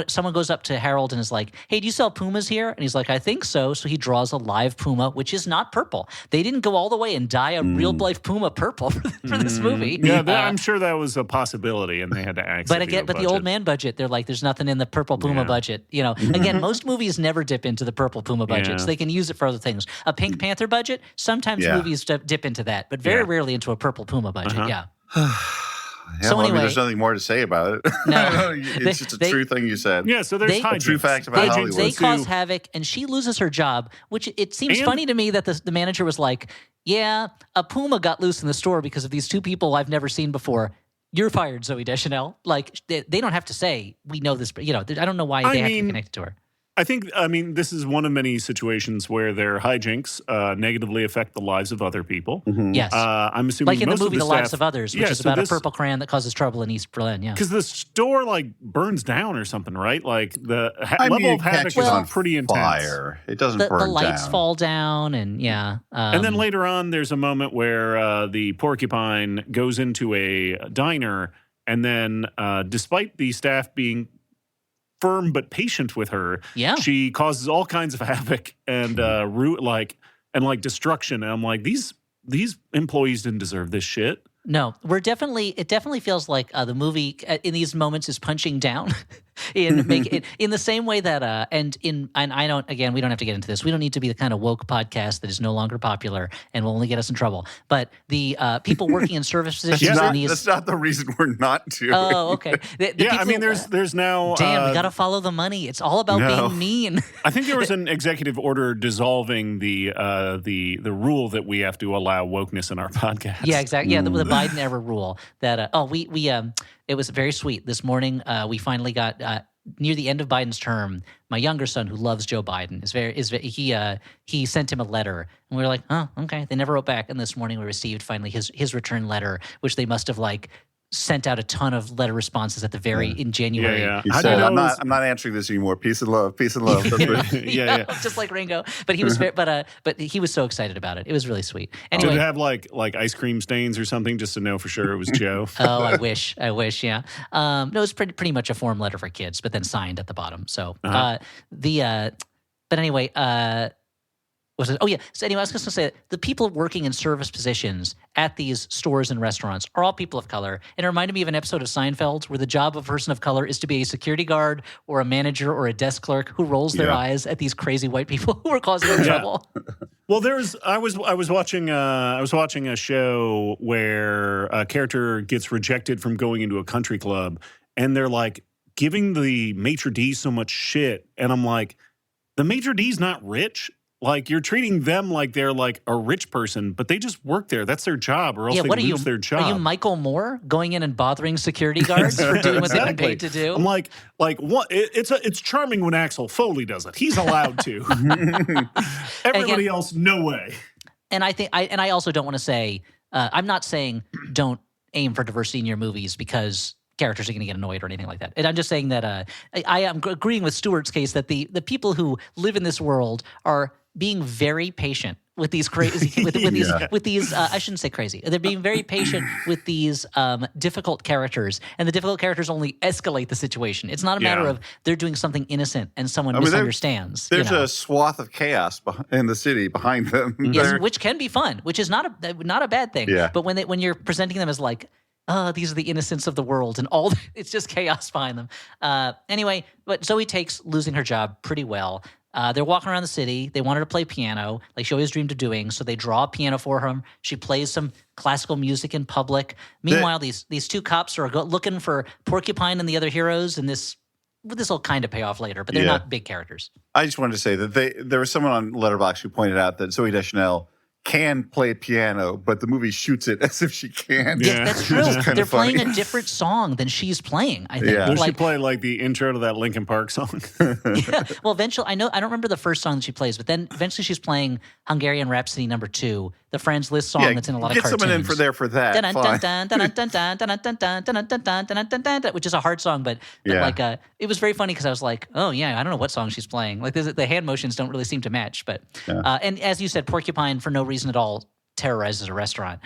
Someone goes up to Harold and is like, hey, do you sell pumas here? And he's like, I think so. So he draws a live puma, which is not purple. They didn't go all the way and dye a real life puma purple for this movie. Yeah, I'm sure that was a possibility, and they had to access. But the old man budget, they're like, there's nothing in the purple puma budget. Again, most movies never dip into the purple puma budget, so they can use it for other things. A Pink Panther budget, sometimes movies dip into that, but very rarely into a purple puma budget. Yeah. Yeah, so anyway, there's nothing more to say about it. No, it's just a true thing you said. Yeah, so there's a true fact about Hollywood. They cause havoc, and she loses her job, which it seems funny to me that the manager was like, yeah, a puma got loose in the store because of these two people I've never seen before. You're fired, Zooey Deschanel. Like, they don't have to say, we know this, but, I don't know why they have to be connected to her. I mean, this is one of many situations where their hijinks negatively affect the lives of other people. Yes. I'm assuming like in most the movie of The Lives of Others, which is about a purple crayon that causes trouble in East Berlin. Yeah. Because the store, burns down or something, right? Like, the level of havoc is pretty intense. Fire. It doesn't burn down. The lights fall down, and and then later on, there's a moment where the porcupine goes into a diner, and then despite the staff being firm but patient with her, she causes all kinds of havoc and destruction. And I'm like, these employees didn't deserve this shit. No, it definitely feels like the movie in these moments is punching down in the same way that we don't have to get into this. We don't need to be the kind of woke podcast that is no longer popular and will only get us in trouble. But the people working in service positions that's not the reason we're not to. Oh, okay. There's now we got to follow the money. It's all about being mean. I think there was an executive order dissolving the rule that we have to allow wokeness in our podcast. Yeah, exactly. Yeah, the Biden era rule that it was very sweet. This morning we finally got near the end of Biden's term. My younger son, who loves Joe Biden, he sent him a letter, and we were like, oh, okay. They never wrote back, and this morning we received finally his return letter, which they must have sent out a ton of letter responses at the in January. Yeah. He said, I'm not answering this anymore. Peace and love. Peace and love. yeah. Just like Ringo. But he was but he was so excited about it. It was really sweet. Anyway, did it have like ice cream stains or something just to know for sure it was Joe? Oh, I wish. Yeah. No, it was pretty much a form letter for kids, but then signed at the bottom. So but anyway, was it? Oh, yeah. So anyway, I was just going to say the people working in service positions at these stores and restaurants are all people of color. And it reminded me of an episode of Seinfeld where the job of a person of color is to be a security guard or a manager or a desk clerk who rolls their eyes at these crazy white people who are causing them trouble. Well, I was watching a show where a character gets rejected from going into a country club, and they're like giving the maitre d' so much shit, and I'm like, the maitre d's not rich. Like, you're treating them like they're like a rich person, but they just work there. That's their job, or else they lose their job. Are you Michael Moore going in and bothering security guards for doing what they've been paid to do? I'm like what? It's charming when Axel Foley does it. He's allowed to. Everybody else, no way. And I also don't want to say I'm not saying don't aim for diversity in your movies because characters are going to get annoyed or anything like that. And I'm just saying that I am agreeing with Stuart's case that the people who live in this world are being very patient with these crazy with these I shouldn't say crazy. They're being very patient with these difficult characters, and the difficult characters only escalate the situation. It's not a matter of they're doing something innocent and someone misunderstands. There's a swath of chaos in the city behind them. Yes, which can be fun, which is not a bad thing. Yeah. But when you're presenting them as like, these are the innocents of the world, and it's just chaos behind them. Anyway, but Zoe takes losing her job pretty well. They're walking around the city. They want her to play piano, like she always dreamed of doing. So they draw a piano for her. She plays some classical music in public. Meanwhile, these two cops are looking for Porcupine and the other heroes, and this will kind of pay off later, but they're not big characters. I just wanted to say that there was someone on Letterboxd who pointed out that Zooey Deschanel can play piano, but the movie shoots it as if she can. Yeah, that's true. They're playing a different song than she's playing, I think. Yeah. Will she play like the intro to that Linkin Park song? Yeah. Well, eventually, I don't remember the first song that she plays, but then eventually she's playing Hungarian Rhapsody #2, the Friends List song that's in a lot of cartoons. Get someone in for that. Which is a hard song, but it was very funny because I was like, oh yeah, I don't know what song she's playing. Like the hand motions don't really seem to match, but and as you said, Porcupine for no reason at all terrorizes a restaurant.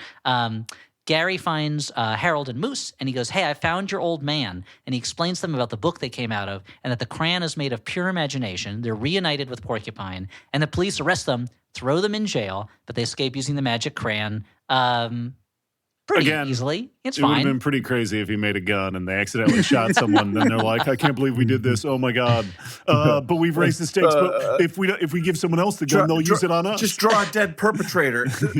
Gary finds Harold and Moose, and he goes, hey, I found your old man. And he explains to them about the book they came out of, and that the crayon is made of pure imagination. They're reunited with Porcupine, and the police arrest them, throw them in jail, but they escape using the magic crayon pretty easily. It's fine. It would have been pretty crazy if he made a gun and they accidentally shot someone. Then they're like, I can't believe we did this. Oh, my God. But we've raised the stakes. But if we give someone else the gun, they'll use it on us. Just draw a dead perpetrator. Draw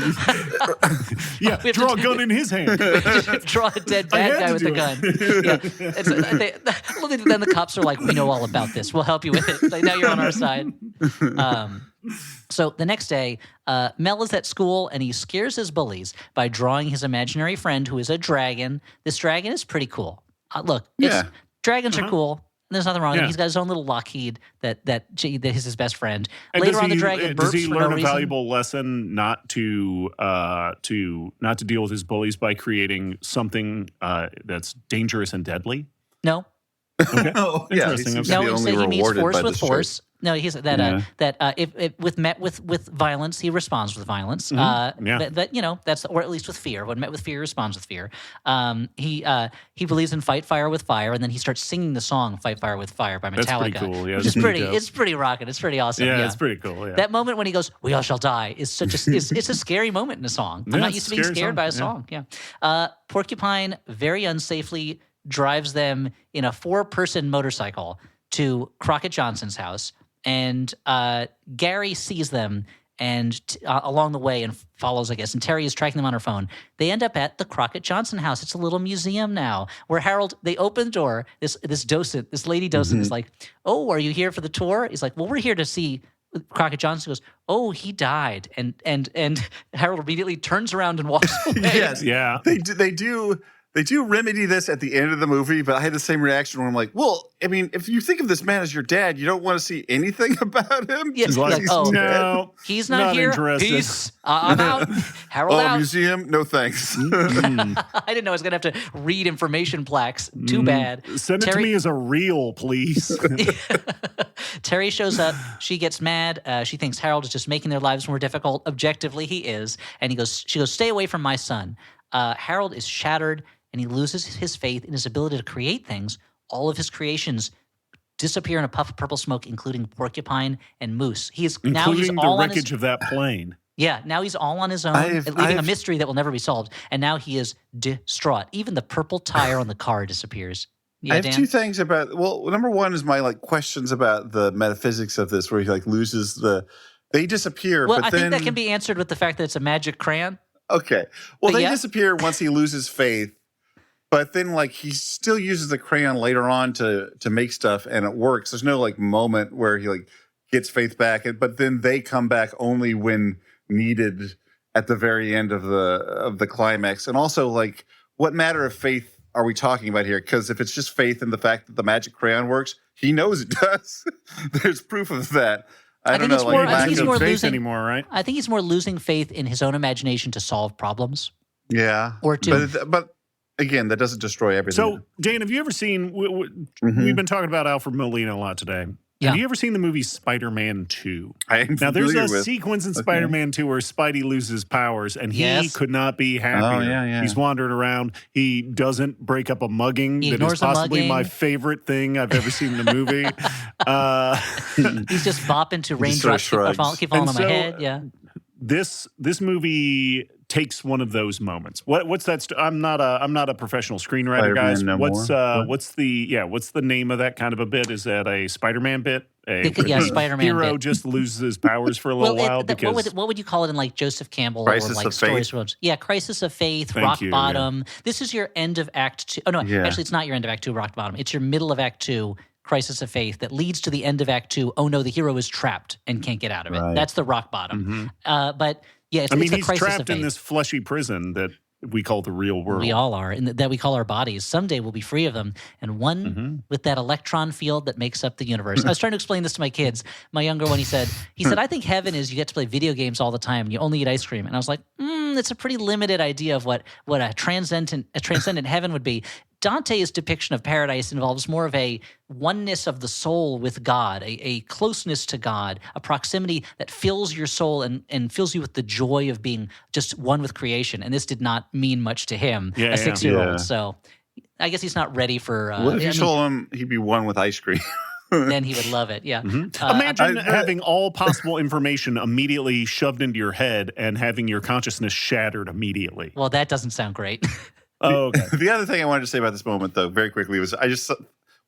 a gun in his hand. Draw a dead bad guy with a gun. Then the cops are like, we know all about this. We'll help you with it. Like, now you're on our side. So the next day, Mel is at school, and he scares his bullies by drawing his imaginary friend, who is a dragon. This dragon is pretty cool. Dragons are cool. There's nothing wrong with it. He's got his own little Lockheed that is his best friend. And later on, the dragon burps does he for learn no a reason. valuable lesson not to deal with his bullies by creating something that's dangerous and deadly? No. Okay. Interesting. He meets force with force. No, he's if met with violence, he responds with violence. That's or at least with fear. When met with fear, he responds with fear. He believes in fight fire with fire, and then he starts singing the song "Fight Fire with Fire" by Metallica. That's pretty cool. Yeah, which is pretty. It's pretty rocking. It's pretty awesome. Yeah, it's pretty cool. Yeah. That moment when he goes, "We all shall die," is it's a scary moment in a song. I'm not used to being scared by a song. Yeah. Porcupine very unsafely drives them in a 4-person motorcycle to Crockett Johnson's house. And Gary sees them and along the way and follows, I guess. And Terry is tracking them on her phone. They end up at the Crockett Johnson house. It's a little museum now where Harold, they open the door. This lady docent is like, oh, are you here for the tour? He's like, well, we're here to see Crockett Johnson. Goes, oh, he died. And Harold immediately turns around and walks away. Yes. Yeah. They do remedy this at the end of the movie, but I had the same reaction where I'm like, well, I mean, if you think of this man as your dad, you don't want to see anything about him? Yes, no, he's not here. Interested. Peace. I'm out. Harold out. Museum? No thanks. I didn't know I was going to have to read information plaques. Too bad. Send it to me as a reel, please. Terry shows up. She gets mad. She thinks Harold is just making their lives more difficult. Objectively, he is. And she goes, stay away from my son. Harold is shattered, and he loses his faith in his ability to create things. All of his creations disappear in a puff of purple smoke, including Porcupine and Moose. Including the wreckage of that plane. Yeah, now he's all on his own, leaving a mystery that will never be solved. And now he is distraught. Even the purple tire on the car disappears. Yeah, I have Dan? 2 things about. Well, number one is my questions about the metaphysics of this, where he loses they disappear. Well, but I then, think that can be answered with the fact that it's a magic crayon. Okay, well, they disappear once he loses faith. But then, he still uses the crayon later on to make stuff, and it works. There's no moment where he gets faith back, but then they come back only when needed at the very end of the climax. And also, what matter of faith are we talking about here? Because if it's just faith in the fact that the magic crayon works, he knows it does. There's proof of that. I don't know. I think he's more faith losing anymore, right? I think he's more losing faith in his own imagination to solve problems. Yeah, or to. But again, that doesn't destroy everything. So, Dan, have you ever seen? We've been talking about Alfred Molina a lot today. Yeah. Have you ever seen the movie Spider-Man 2? Now, there's a sequence in Spider-Man 2 where Spidey loses powers, and he could not be happier. Oh, yeah. He's wandering around. He doesn't break up a mugging. He that is possibly mugging. my favorite thing I've ever seen in a movie. He's just bopping to raindrops keep falling on my head. Yeah. This movie takes one of those moments. What's that? I'm not a professional screenwriter, guys. What's the name of that kind of a bit? Is that a Spider-Man bit? Spider-Man hero bit. just loses his powers for a little while because what would you call it in like Joseph Campbell Crisis or like of Stories Faith? from Crisis of Faith, Rock Bottom. Yeah. This is your end of Act 2. Oh no, actually it's not your end of Act 2, Rock Bottom. It's your middle of Act 2, Crisis of Faith, that leads to the end of Act 2. Oh no, the hero is trapped and can't get out of it. Right. That's the Rock Bottom. But yeah, it's he's Crisis trapped of Faith. in this fleshy prison that we call the real world. We all are, and that we call our bodies. Someday we'll be free of them, and one with that electron field that makes up the universe. I was trying to explain this to my kids. My younger one, he said, I think heaven is you get to play video games all the time, and you only eat ice cream. And I was like, it's a pretty limited idea of what a transcendent heaven would be. Dante's depiction of paradise involves more of a oneness of the soul with God, a closeness to God, a proximity that fills your soul and fills you with the joy of being just one with creation. And this did not mean much to him, a 6-year-old. Yeah. So I guess he's not ready for... what if you told him he'd be one with ice cream? Then he would love it, yeah. Imagine having all possible information immediately shoved into your head and having your consciousness shattered immediately. Well, that doesn't sound great. Oh, okay. The other thing I wanted to say about this moment, though, very quickly, was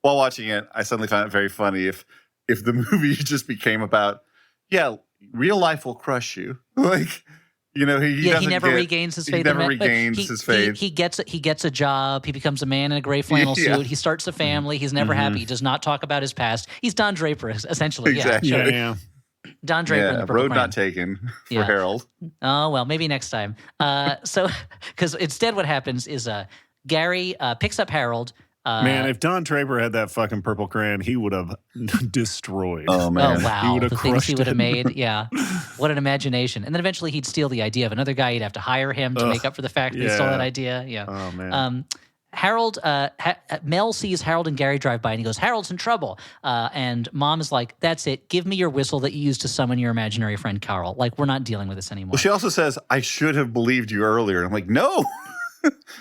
while watching it, I suddenly found it very funny if the movie just became about, real life will crush you. Like, he never regains his faith. He never regains his faith. He gets a job. He becomes a man in a gray flannel suit. He starts a family. He's never happy. He does not talk about his past. He's Don Draper, essentially. Exactly. Yeah. Don Draper in the Purple road Crayon. not taken for Harold. Oh, well, maybe next time. Because instead what happens is Gary picks up Harold. Man, if Don Draper had that fucking Purple Crayon, he would have destroyed. Oh, man. Oh, wow. He would have the things he would have it. made. Yeah. What an imagination. And then eventually he'd steal the idea of another guy. He'd have to hire him to make up for the fact that he stole that idea. Yeah. Oh, man. Harold, Mel sees Harold and Gary drive by and he goes, Harold's in trouble. And Mom is like, that's it. Give me your whistle that you used to summon your imaginary friend Carl. Like, we're not dealing with this anymore. Well, she also says, I should have believed you earlier. And I'm like, no.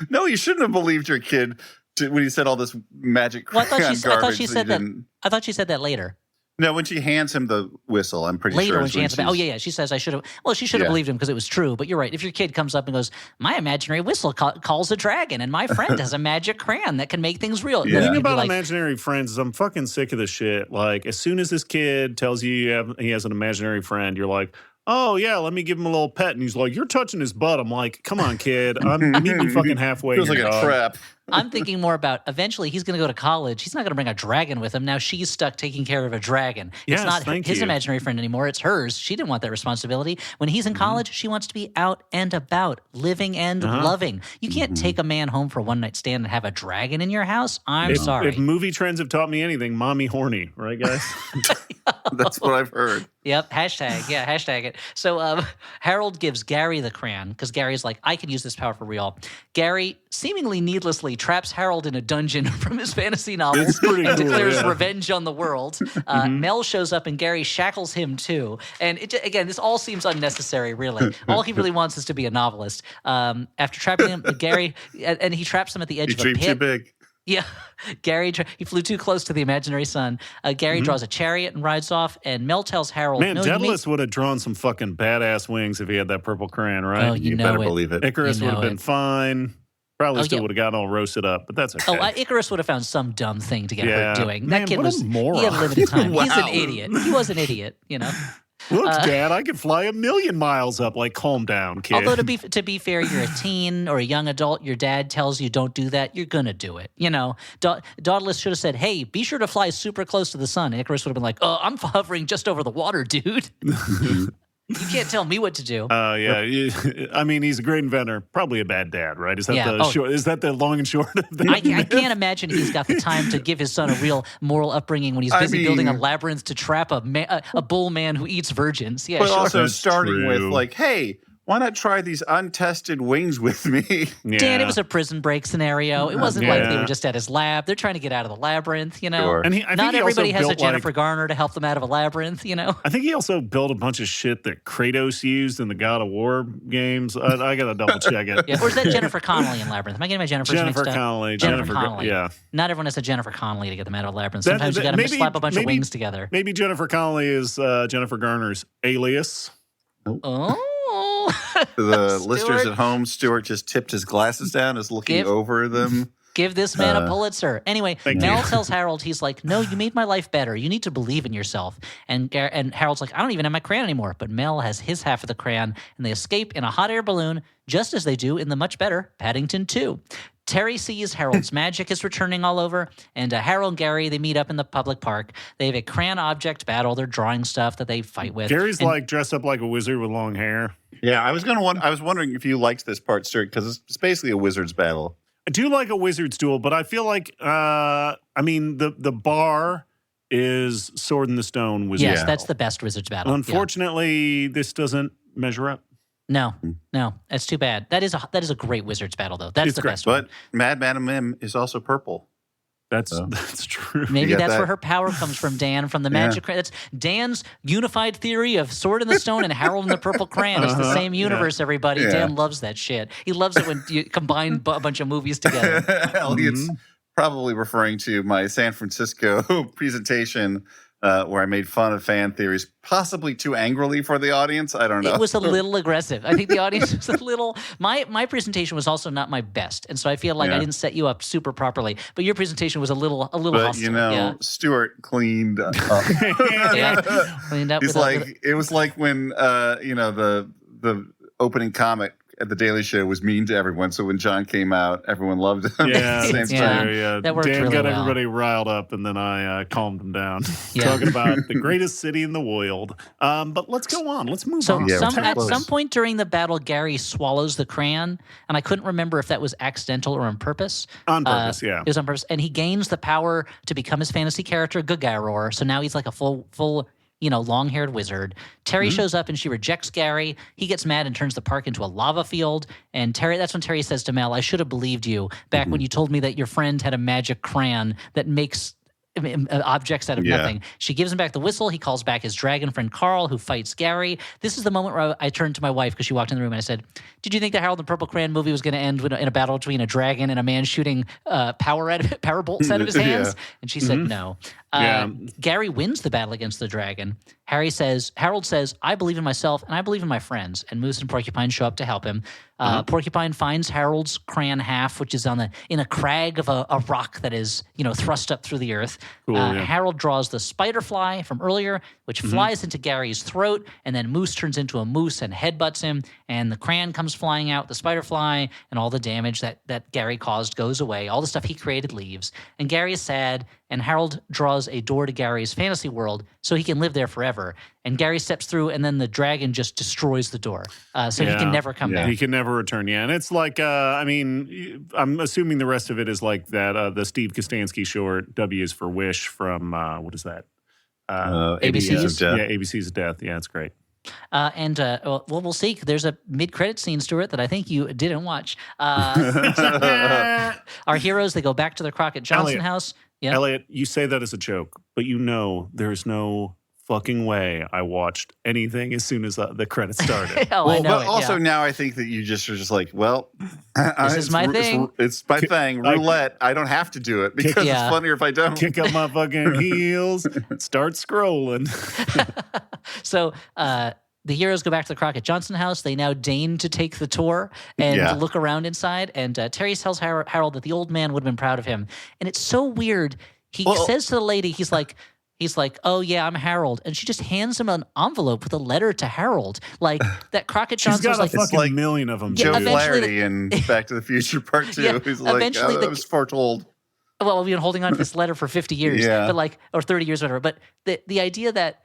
No, you shouldn't have believed your kid when he said all this magic garbage. I thought she said that. I thought she said that later. No, when she hands him the whistle, I'm pretty sure. Later, when she hands him, she says, I should have. Well, she should have believed him because it was true. But you're right. If your kid comes up and goes, my imaginary whistle calls a dragon, and my friend has a magic crayon that can make things real. The thing about imaginary friends is I'm fucking sick of this shit. Like, as soon as this kid tells you he has an imaginary friend, you're like, oh, yeah, let me give him a little pet. And he's like, you're touching his butt. I'm like, come on, kid. Meet me fucking halfway. Feels like a trap. I'm thinking more about eventually he's going to go to college. He's not going to bring a dragon with him. Now she's stuck taking care of a dragon. It's not his imaginary friend anymore. It's hers. She didn't want that responsibility. When he's in college, she wants to be out and about, living and loving. You can't take a man home for a one-night stand and have a dragon in your house. I'm sorry. If movie trends have taught me anything, mommy horny. Right, guys? That's what I've heard. Yep. Hashtag it. So Harold gives Gary the crayon because Gary's like, I can use this power for real. Gary seemingly needlessly traps Harold in a dungeon from his fantasy novels and declares revenge on the world. Mel shows up and Gary shackles him too. And again, this all seems unnecessary, really. All he really wants is to be a novelist. After trapping him, Gary, and he traps him at the edge of a pit. He dreamed too big. Yeah, Gary, he flew too close to the imaginary sun. Gary draws a chariot and rides off, and Mel tells Harold, man, Daedalus would have drawn some fucking badass wings if he had that purple crayon, right? Oh, you better believe it. Icarus would have been fine. Probably still would have gotten all roasted up, but that's okay. Icarus would have found some dumb thing to get hurt doing. Man, that kid was moron. He had limited time. Wow. He's an idiot. He was an idiot, you know. Look, Dad, I could fly 1,000,000 miles up. Like, calm down, kid. Although to be fair, you're a teen or a young adult. Your dad tells you don't do that. You're gonna do it. You know, Daedalus should have said, "Hey, be sure to fly super close to the sun." Icarus would have been like, "Oh, I'm hovering just over the water, dude." You can't tell me what to do. Yeah. I mean, he's a great inventor. Probably a bad dad, right? Is that Is that the long and short of that? I can't imagine he's got the time to give his son a real moral upbringing when he's busy building a labyrinth to trap a bull man who eats virgins. Yeah, but sure. also starting with like, hey, why not try these untested wings with me? Yeah. Dan, it was a prison break scenario. It wasn't like they were just at his lab. They're trying to get out of the labyrinth, you know? Sure. And not everybody has a Jennifer Garner to help them out of a labyrinth, you know? I think he also built a bunch of shit that Kratos used in the God of War games. I got to double check it. Yeah, or is that Jennifer Connelly in Labyrinth? Am I getting my Jennifer's Jennifer mixed up? Connelly. Jennifer Connelly. Yeah. Not everyone has a Jennifer Connelly to get them out of Labyrinth. Sometimes you got to slap a bunch of wings together. Maybe Jennifer Connelly is Jennifer Garner's alias. Oh. Oh. For the listeners at home, Stuart just tipped his glasses down, is looking over them. Give this man a Pulitzer. Anyway, Mel tells Harold, he's like, no, you made my life better. You need to believe in yourself. And Harold's like, I don't even have my crayon anymore. But Mel has his half of the crayon, and they escape in a hot air balloon, just as they do in the much better Paddington 2. Terry sees Harold's magic is returning all over, and Harold and Gary, they meet up in the public park. They have a crayon object battle. They're drawing stuff that they fight with. Gary's dressed up like a wizard with long hair. Yeah, I was wondering if you liked this part, Stuart, because it's basically a wizard's battle. I do like a wizard's duel, but I feel like, the bar is Sword in the Stone wizard's Yes, battle. that's the best wizard's battle. Unfortunately, this doesn't measure up. No, that's too bad. That is a great wizard's battle, though. That's the best one. But Mad Madam Mim is also purple. That's true. Maybe that's where her power comes from, Dan, from the magic. That's Dan's unified theory of Sword in the Stone and Harold and the Purple Crayon. It's the same universe, everybody. Yeah. Dan loves that shit. He loves it when you combine a bunch of movies together. Elliot's probably referring to my San Francisco presentation where I made fun of fan theories, possibly too angrily for the audience. I don't know. It was a little aggressive. I think the audience was a little. My presentation was also not my best, and so I feel like I didn't set you up super properly. But your presentation was a little hostile. Stuart cleaned up. Cleaned up. He's it was like when the opening comic at the Daily Show was mean to everyone. So when John came out, everyone loved him. Yeah, at the same time. Yeah. That worked Dan really got well. everybody riled up, and then I calmed them down. Talking about the greatest city in the world. But let's go on. Let's move on. At some point during the battle, Gary swallows the crayon, and I couldn't remember if that was accidental or on purpose. On purpose, yeah. It was on purpose. And he gains the power to become his fantasy character, Gagaror. So now he's like a full long-haired wizard. Terry shows up and she rejects Gary. He gets mad and turns the park into a lava field. And that's when Terry says to Mel, I should have believed you back when you told me that your friend had a magic crayon that makes objects out of nothing. She gives him back the whistle. He calls back his dragon friend Carl, who fights Gary. This is the moment where I turned to my wife because she walked in the room and I said, did you think the Harold and the Purple Crayon movie was going to end in a battle between a dragon and a man shooting power bolts out of his hands? And she said no. Gary wins the battle against the dragon. Harold says, I believe in myself and I believe in my friends. And Moose and Porcupine show up to help him. Porcupine finds Harold's crayon half, which is in a crag of a rock that is, thrust up through the earth. Cool, Harold draws the spider fly from earlier, which flies into Gary's throat, and then Moose turns into a moose and headbutts him, and the crayon comes flying out, the spider fly, and all the damage that Gary caused goes away. All the stuff he created leaves. And Gary is sad, and Harold draws a door to Gary's fantasy world so he can live there forever. And Gary steps through, and then the dragon just destroys the door. So he can never come back. He can never return, and it's like, I'm assuming the rest of it is like that, the Steve Kostansky short, W is for Wish from, what is that? ABC's Death. Yeah, ABC's Death. Yeah, it's great. We'll see. There's a mid-credit scene, Stuart, that I think you didn't watch. Our heroes, they go back to their Crockett Johnson house. Yeah. Elliot, you say that as a joke, but there's no fucking way I watched anything as soon as the credits started. Now I think that you just are just like, well, this is my thing. It's my thing. Roulette. I don't have to do it because it's funnier if I don't. Kick up my fucking heels and start scrolling. So the heroes go back to the Crockett Johnson house. They now deign to take the tour and look around inside. And Terry tells Harold that the old man would have been proud of him. And it's so weird. He says to the lady, he's like, oh, yeah, I'm Harold. And she just hands him an envelope with a letter to Harold. Like, that Crockett Johnson was like... She's got a fucking million of them. Joe Flaherty in Back to the Future Part 2. He's like, I was foretold. Well, we've been holding on to this letter for 50 years. But or 30 years, whatever. But the idea that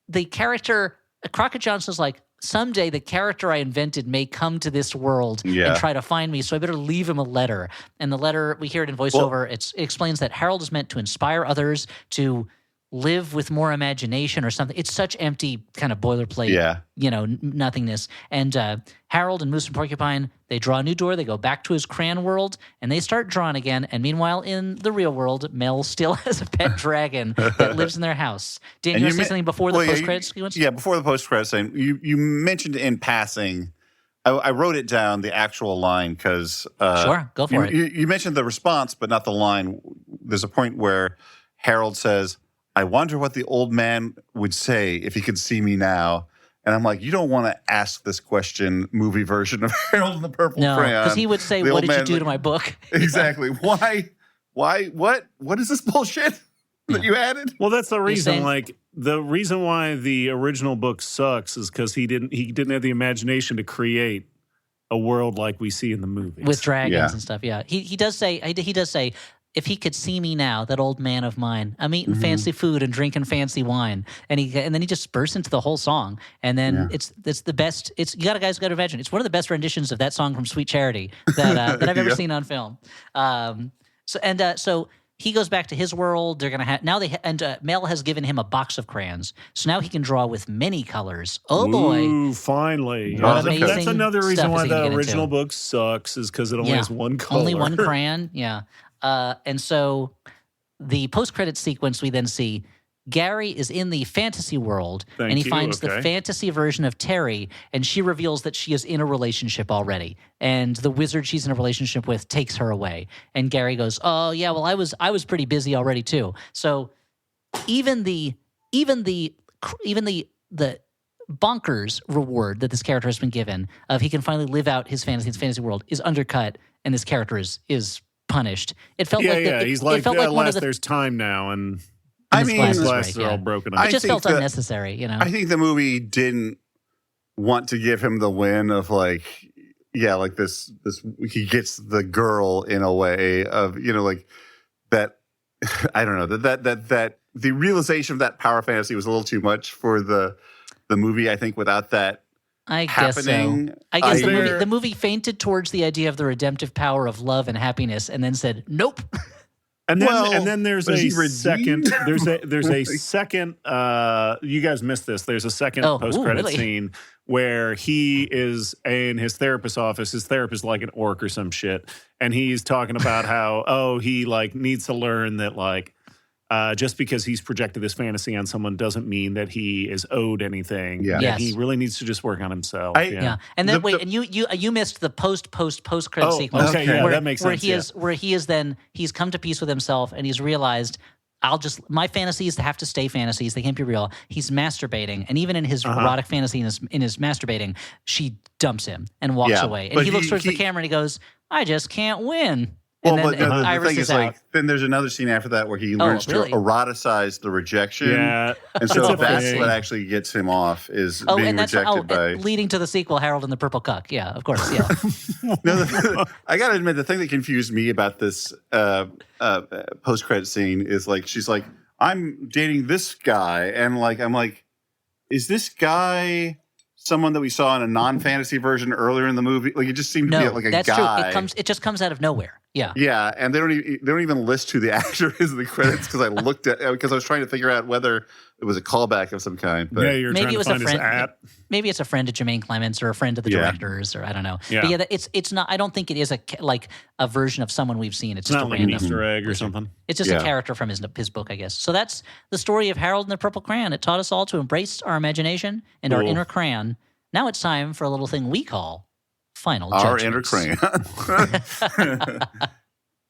the character... Crockett Johnson's like, someday the character I invented may come to this world and try to find me, so I better leave him a letter. And the letter, we hear it in voiceover, it explains that Harold is meant to inspire others to live with more imagination or something. It's such empty kind of boilerplate, nothingness. And Harold and Moose and Porcupine, they draw a new door. They go back to his crayon world, and they start drawing again. And meanwhile, in the real world, Mel still has a pet dragon that lives in their house. Dan, you want to say something before the post-credit sequence? Yeah, before the post-credit scene. You mentioned in passing, I wrote it down, the actual line, because... sure, go for it. You mentioned the response, but not the line. There's a point where Harold says... I wonder what the old man would say if he could see me now. And I'm like, you don't want to ask this question, movie version of Harold and the Purple Crayon. No, because he would say, what did you do to my book? Exactly. Why, what is this bullshit that you added? Well, that's the reason. Like, the reason why the original book sucks is because he didn't have the imagination to create a world like we see in the movies. With dragons and stuff, yeah. He does say, if he could see me now, that old man of mine, I'm eating fancy food and drinking fancy wine, and then he just bursts into the whole song, and then it's the best. You got to imagine, it's one of the best renditions of that song from Sweet Charity that I've ever seen on film. So he goes back to his world. They're gonna have now. Mel has given him a box of crayons, so now he can draw with many colors. Oh boy! Ooh, finally! That's another reason why the original book sucks, is because it only has one color, only one crayon. Yeah. And so the post-credit sequence, we then see Gary is in the fantasy world, and he finds the fantasy version of Terry, and she reveals that she is in a relationship already. And the wizard she's in a relationship with takes her away. And Gary goes, "Oh yeah, well I was pretty busy already too." So even the bonkers reward that this character has been given of he can finally live out his fantasy world is undercut, and this character is punished. It felt he's like, there's time now, and his glasses are all broken up. It just felt unnecessary, you know. I think the movie didn't want to give him the win of like this he gets the girl in a way of, like that. I don't know, that the realization of that power fantasy was a little too much for the movie, I think, without that. I guess so. I guess the movie fainted towards the idea of the redemptive power of love and happiness, and then said, "Nope." And then there's a second. There's a second. You guys missed this. There's a second post-credit scene where he is in his therapist's office. His therapist is like an orc or some shit, and he's talking about how he like needs to learn that like. Just because he's projected this fantasy on someone doesn't mean that he is owed anything. Yeah, yes. He really needs to just work on himself. And then and you missed the post credit sequence. Okay, that makes sense. Where he's come to peace with himself and he's realized my fantasies have to stay fantasies. They can't be real. He's masturbating, and even in his erotic fantasy in his masturbating, she dumps him and walks away. And he looks towards the camera and he goes, "I just can't win." And then the thing is, like, then there's another scene after that where he learns to eroticize the rejection. Yeah. And so that's what actually gets him off, is being rejected by... leading to the sequel, Harold and the Purple Cuck. Yeah, of course, yeah. I got to admit, the thing that confused me about this post-credit scene is, like, she's like, I'm dating this guy. And, like, I'm like, is this guy... someone that we saw in a non-fantasy version earlier in the movie? Like, it just seemed to be like a guy. That's true. It just comes out of nowhere. Yeah. Yeah, and they don't even list who the actor is in the credits, because I was trying to figure out whether it was a callback of some kind. But you're maybe it was a friend. Maybe it's a friend of Jermaine Clements or a friend of the directors, or I don't know. Yeah. But it's not. I don't think it is a version of someone we've seen. It's just not a like random an Easter egg or something. It's just a character from his book, I guess. So that's the story of Harold and the Purple Crayon. It taught us all to embrace our imagination and our inner crayon. Now it's time for a little thing we call Final Judgments. Our inner crayon.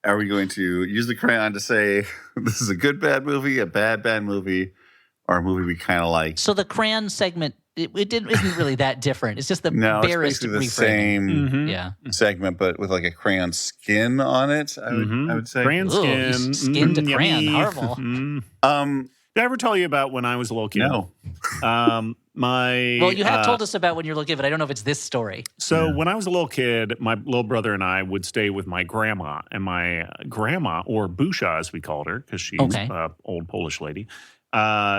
Are we going to use the crayon to say this is a good bad movie, a bad movie, or a movie we kind of like? So the crayon segment, it isn't really that different. It's just the barest it's the same segment, but with like a crayon skin on it. I would say crayon skin, skin to crayon, horrible. Did I ever tell you about when I was a little kid? No. Well, you have told us about when you're a little kid, but I don't know if it's this story. So when I was a little kid, my little brother and I would stay with my grandma. And my grandma, or Busha as we called her, because she's an old Polish lady,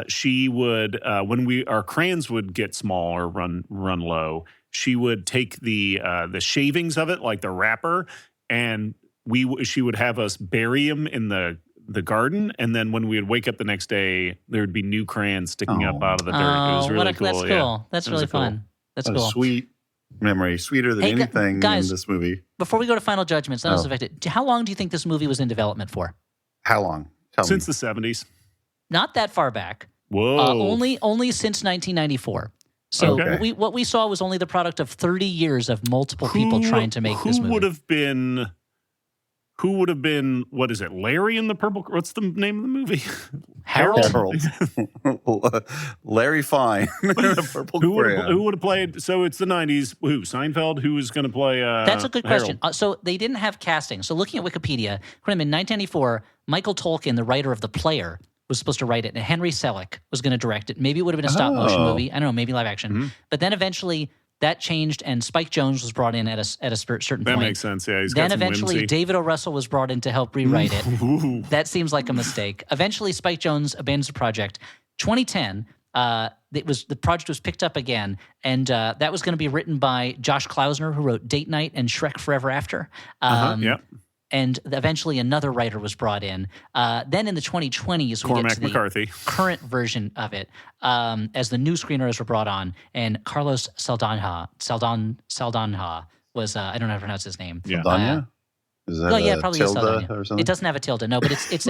she would, when our crayons would get small or run low, she would take the shavings of it, like the wrapper, and she would have us bury them in the garden, and then when we would wake up the next day, there would be new crayons sticking up out of the dirt. It was really cool. That's cool. Yeah. That's really fun. That's cool. A sweet memory, sweeter than anything in this movie. Before we go to Final Judgments, how long do you think this movie was in development for? How long? Since the 70s. Not that far back. Whoa. Only since 1994. So what we saw was only the product of 30 years of multiple people trying to make this movie. who would have been, what is it, Larry in the Purple? What's the name of the movie? Harold. Larry Fine in the Purple Crayon. Who would have played? So it's the 90s. Who? Seinfeld? Who was going to play? That's a good question. So they didn't have casting. So looking at Wikipedia, in 1994, Michael Tolkien, the writer of The Player, was supposed to write it, and Henry Selick was going to direct it. Maybe it would have been a stop motion movie. I don't know, maybe live action. Mm-hmm. But then eventually that changed, and Spike Jonze was brought in at a certain point. That makes sense. Yeah, then eventually David O. Russell was brought in to help rewrite it. That seems like a mistake. Eventually, Spike Jonze abandons the project. 2010, the project was picked up again, and that was going to be written by Josh Klausner, who wrote Date Night and Shrek Forever After. Yeah. And eventually another writer was brought in. Then in the 2020s, we Cormac get to the McCarthy. Current version of it, as the new screenwriters were brought on, and Carlos Saldanha was I don't know how to pronounce his name. Yeah. Saldana? Is that probably tilde Saldana. or something? It doesn't have a tilde, no, but it's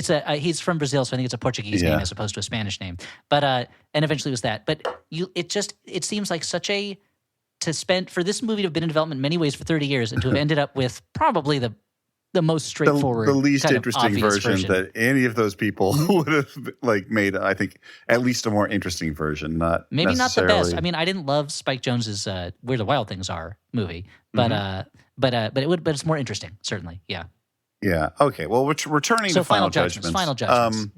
a he's from Brazil, so I think it's a Portuguese name as opposed to a Spanish name. But and eventually it was that. But it seems like such a for this movie to have been in development in many ways for 30 years and to have ended up with probably the most straightforward, the least interesting version that any of those people would have made. I think at least a more interesting version, not maybe not the best. I mean, I didn't love Spike Jonze's "Where the Wild Things Are" movie, but it's more interesting, certainly. Yeah. Yeah. Okay. Well, returning to Final Judgments. Final Judgments.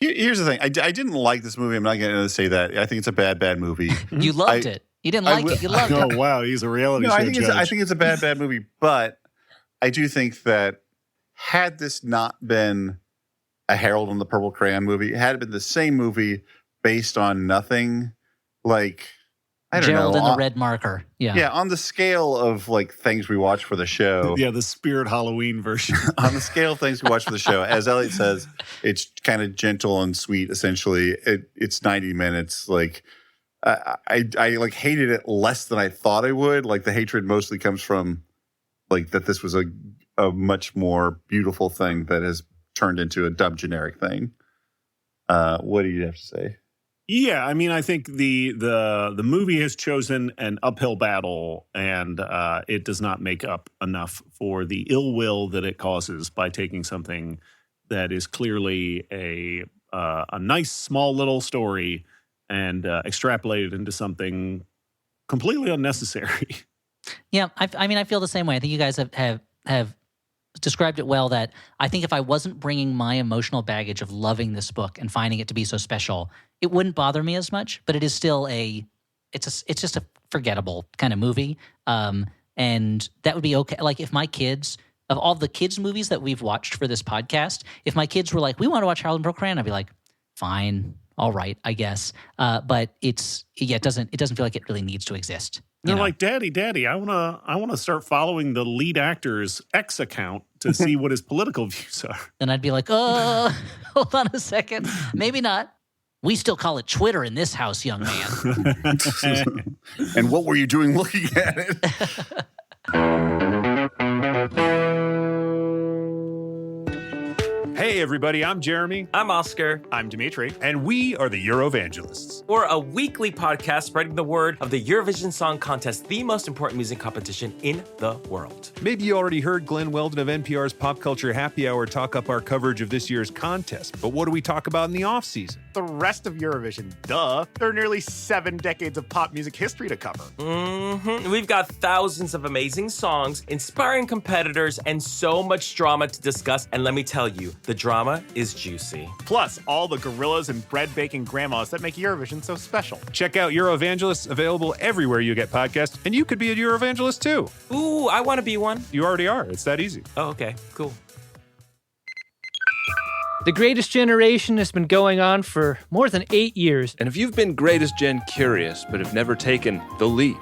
Here's the thing. I didn't like this movie. I'm not going to say that. I think it's a bad movie. You loved it. You didn't like it. You loved it. Oh wow, he's a reality show judge. I think it's a bad movie, but I do think that had this not been a Harold and the Purple Crayon movie, had it been the same movie based on nothing, I don't Gerald know. and the Red Marker. Yeah. Yeah, on the scale of things we watch for the show. Yeah, the Spirit Halloween version. On the scale of things we watch for the show, as Elliot says, it's kind of gentle and sweet, essentially. It's 90 minutes. I hated it less than I thought I would. The hatred mostly comes from that this was a much more beautiful thing that has turned into a dumb generic thing. What do you have to say? Yeah, I mean, I think the movie has chosen an uphill battle, and it does not make up enough for the ill will that it causes by taking something that is clearly a nice small little story and extrapolate it into something completely unnecessary. Yeah, I feel the same way. I think you guys have described it well. That I think if I wasn't bringing my emotional baggage of loving this book and finding it to be so special, it wouldn't bother me as much. But it is still it's just a forgettable kind of movie, and that would be okay. If my kids, of all the kids movies that we've watched for this podcast, if my kids were like, "We want to watch Harold and Purple Crayon," I'd be like, "Fine, all right, I guess." But it doesn't feel like it really needs to exist. They're like, Daddy, I wanna start following the lead actor's X account to see what his political views are. Then I'd be like, hold on a second. Maybe not. We still call it Twitter in this house, young man. And what were you doing looking at it? Hey, everybody, I'm Jeremy. I'm Oscar. I'm Dimitri. And we are the Eurovangelists. We're a weekly podcast spreading the word of the Eurovision Song Contest, the most important music competition in the world. Maybe you already heard Glenn Weldon of NPR's Pop Culture Happy Hour talk up our coverage of this year's contest. But what do we talk about in the off-season? The rest of Eurovision, duh. There are nearly 7 decades of pop music history to cover. Mm-hmm. We've got thousands of amazing songs, inspiring competitors, and so much drama to discuss. And let me tell you, the drama is juicy. Plus, all the gorillas and bread-baking grandmas that make Eurovision so special. Check out Eurovangelists, available everywhere you get podcasts, and you could be a Eurovangelist too. Ooh, I want to be one. You already are. It's that easy. Oh, okay, cool. The Greatest Generation has been going on for more than 8 years. And if you've been Greatest Gen curious but have never taken the leap,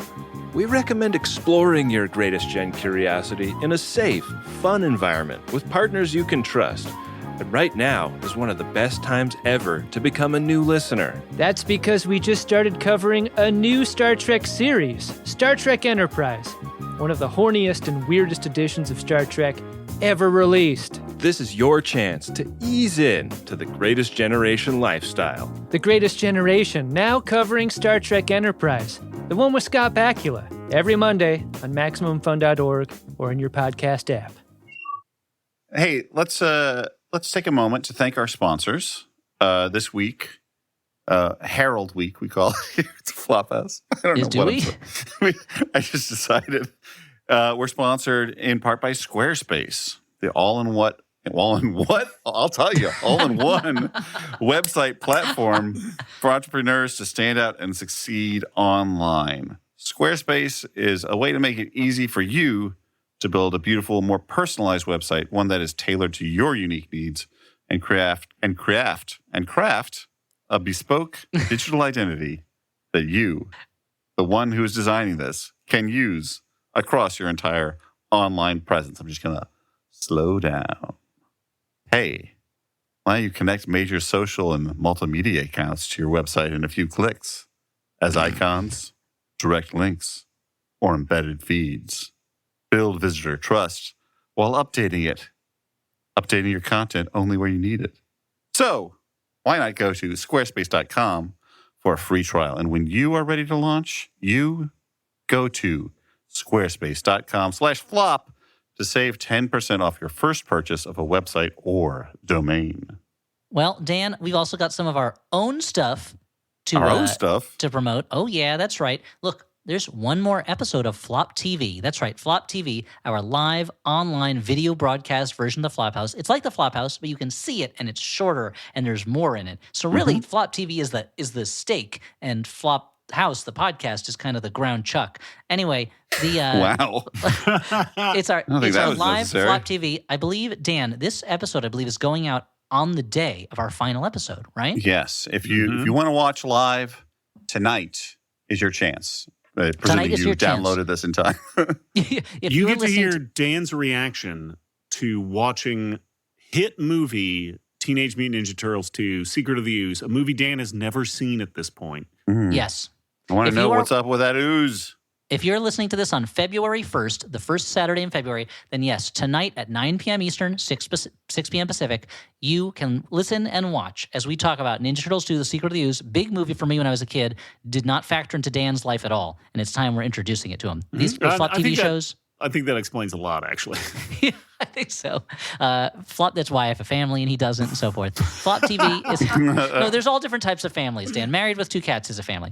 we recommend exploring your Greatest Gen curiosity in a safe, fun environment with partners you can trust. But right now is one of the best times ever to become a new listener. That's because we just started covering a new Star Trek series, Star Trek Enterprise, one of the horniest and weirdest editions of Star Trek ever released. This is your chance to ease in to the Greatest Generation lifestyle. The Greatest Generation, now covering Star Trek Enterprise, the one with Scott Bakula, every Monday on MaximumFun.org or in your podcast app. Hey, let's take a moment to thank our sponsors. This week, Herald Week, we call it. It's Flophouse. I don't know what I just decided. We're sponsored in part by Squarespace, the all-in-one website platform for entrepreneurs to stand out and succeed online. Squarespace is a way to make it easy for you to build a beautiful, more personalized website, one that is tailored to your unique needs, and craft a bespoke digital identity that you, the one who is designing this, can use across your entire online presence. I'm just going to slow down. Hey, why don't you connect major social and multimedia accounts to your website in a few clicks as icons, direct links, or embedded feeds? Build visitor trust while updating your content only where you need it. So why not go to squarespace.com for a free trial? And when you are ready to launch, you go to squarespace.com/flop to save 10% off your first purchase of a website or domain. Well, Dan, we've also got some of our own stuff to promote. Oh, yeah, that's right. Look, there's one more episode of Flop TV. That's right, Flop TV, our live online video broadcast version of the Flophouse. It's like the Flophouse, but you can see it, and it's shorter, and there's more in it. So really, Flop TV is the steak, and Flop House, the podcast, is kind of the ground chuck. Anyway, wow, it's our live Flop TV. I believe, Dan, this episode is going out on the day of our final episode, right? Yes. If you want to watch live, tonight is your chance. Tonight is your downloaded this in time. You get to hear Dan's reaction to watching hit movie Teenage Mutant Ninja Turtles 2, Secret of the Ooze, a movie Dan has never seen at this point. Yes. I want to know what's up with that ooze. If you're listening to this on February 1st, the first Saturday in February, then yes, tonight at 9 p.m. Eastern, 6 p.m. Pacific, you can listen and watch as we talk about Ninja Turtles 2, The Secret of the Ooze. Big movie for me when I was a kid. Did not factor into Dan's life at all, and it's time we're introducing it to him. These Flop TV shows... I think that explains a lot, actually. Yeah, I think so. Flop, that's why I have a family and he doesn't, and so forth. Flop TV is... No, there's all different types of families, Dan. Married with 2 cats is a family.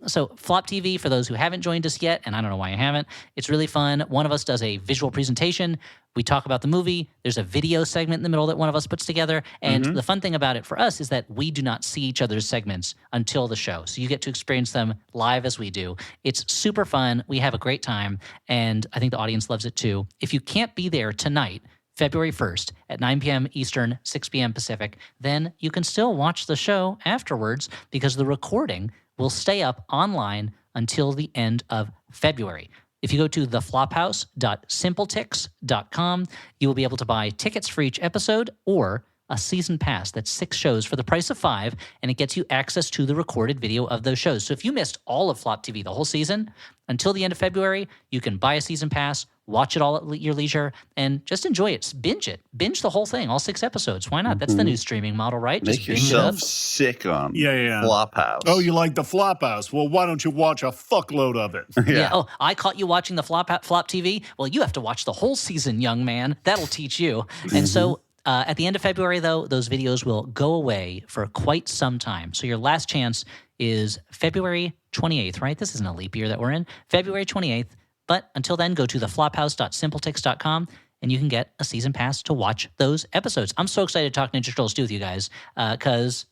So Flop TV, for those who haven't joined us yet, and I don't know why you haven't, it's really fun. One of us does a visual presentation. We talk about the movie. There's a video segment in the middle that one of us puts together. And the fun thing about it for us is that we do not see each other's segments until the show. So you get to experience them live as we do. It's super fun. We have a great time. And I think the audience loves it too. If you can't be there tonight, February 1st at 9 p.m. Eastern, 6 p.m. Pacific, then you can still watch the show afterwards because the recording will stay up online until the end of February. If you go to theflophouse.simpletix.com, you will be able to buy tickets for each episode or a season pass. That's 6 shows for the price of 5, and it gets you access to the recorded video of those shows. So if you missed all of Flop TV, the whole season, until the end of February, you can buy a season pass, watch it all at your leisure, and just enjoy it. Binge it. Binge the whole thing, all 6 episodes. Why not? That's the new streaming model, right? Make just yourself sick on Flophouse. Oh, you like the Flophouse? Well, why don't you watch a fuckload of it? Yeah. Oh, I caught you watching the Flop TV? Well, you have to watch the whole season, young man. That'll teach you. And so at the end of February, though, those videos will go away for quite some time. So your last chance is February 28th, right? This isn't a leap year that we're in. February 28th. But until then, go to theflophouse.simpletix.com and you can get a season pass to watch those episodes. I'm so excited to talk Ninja Turtles 2 with you guys because,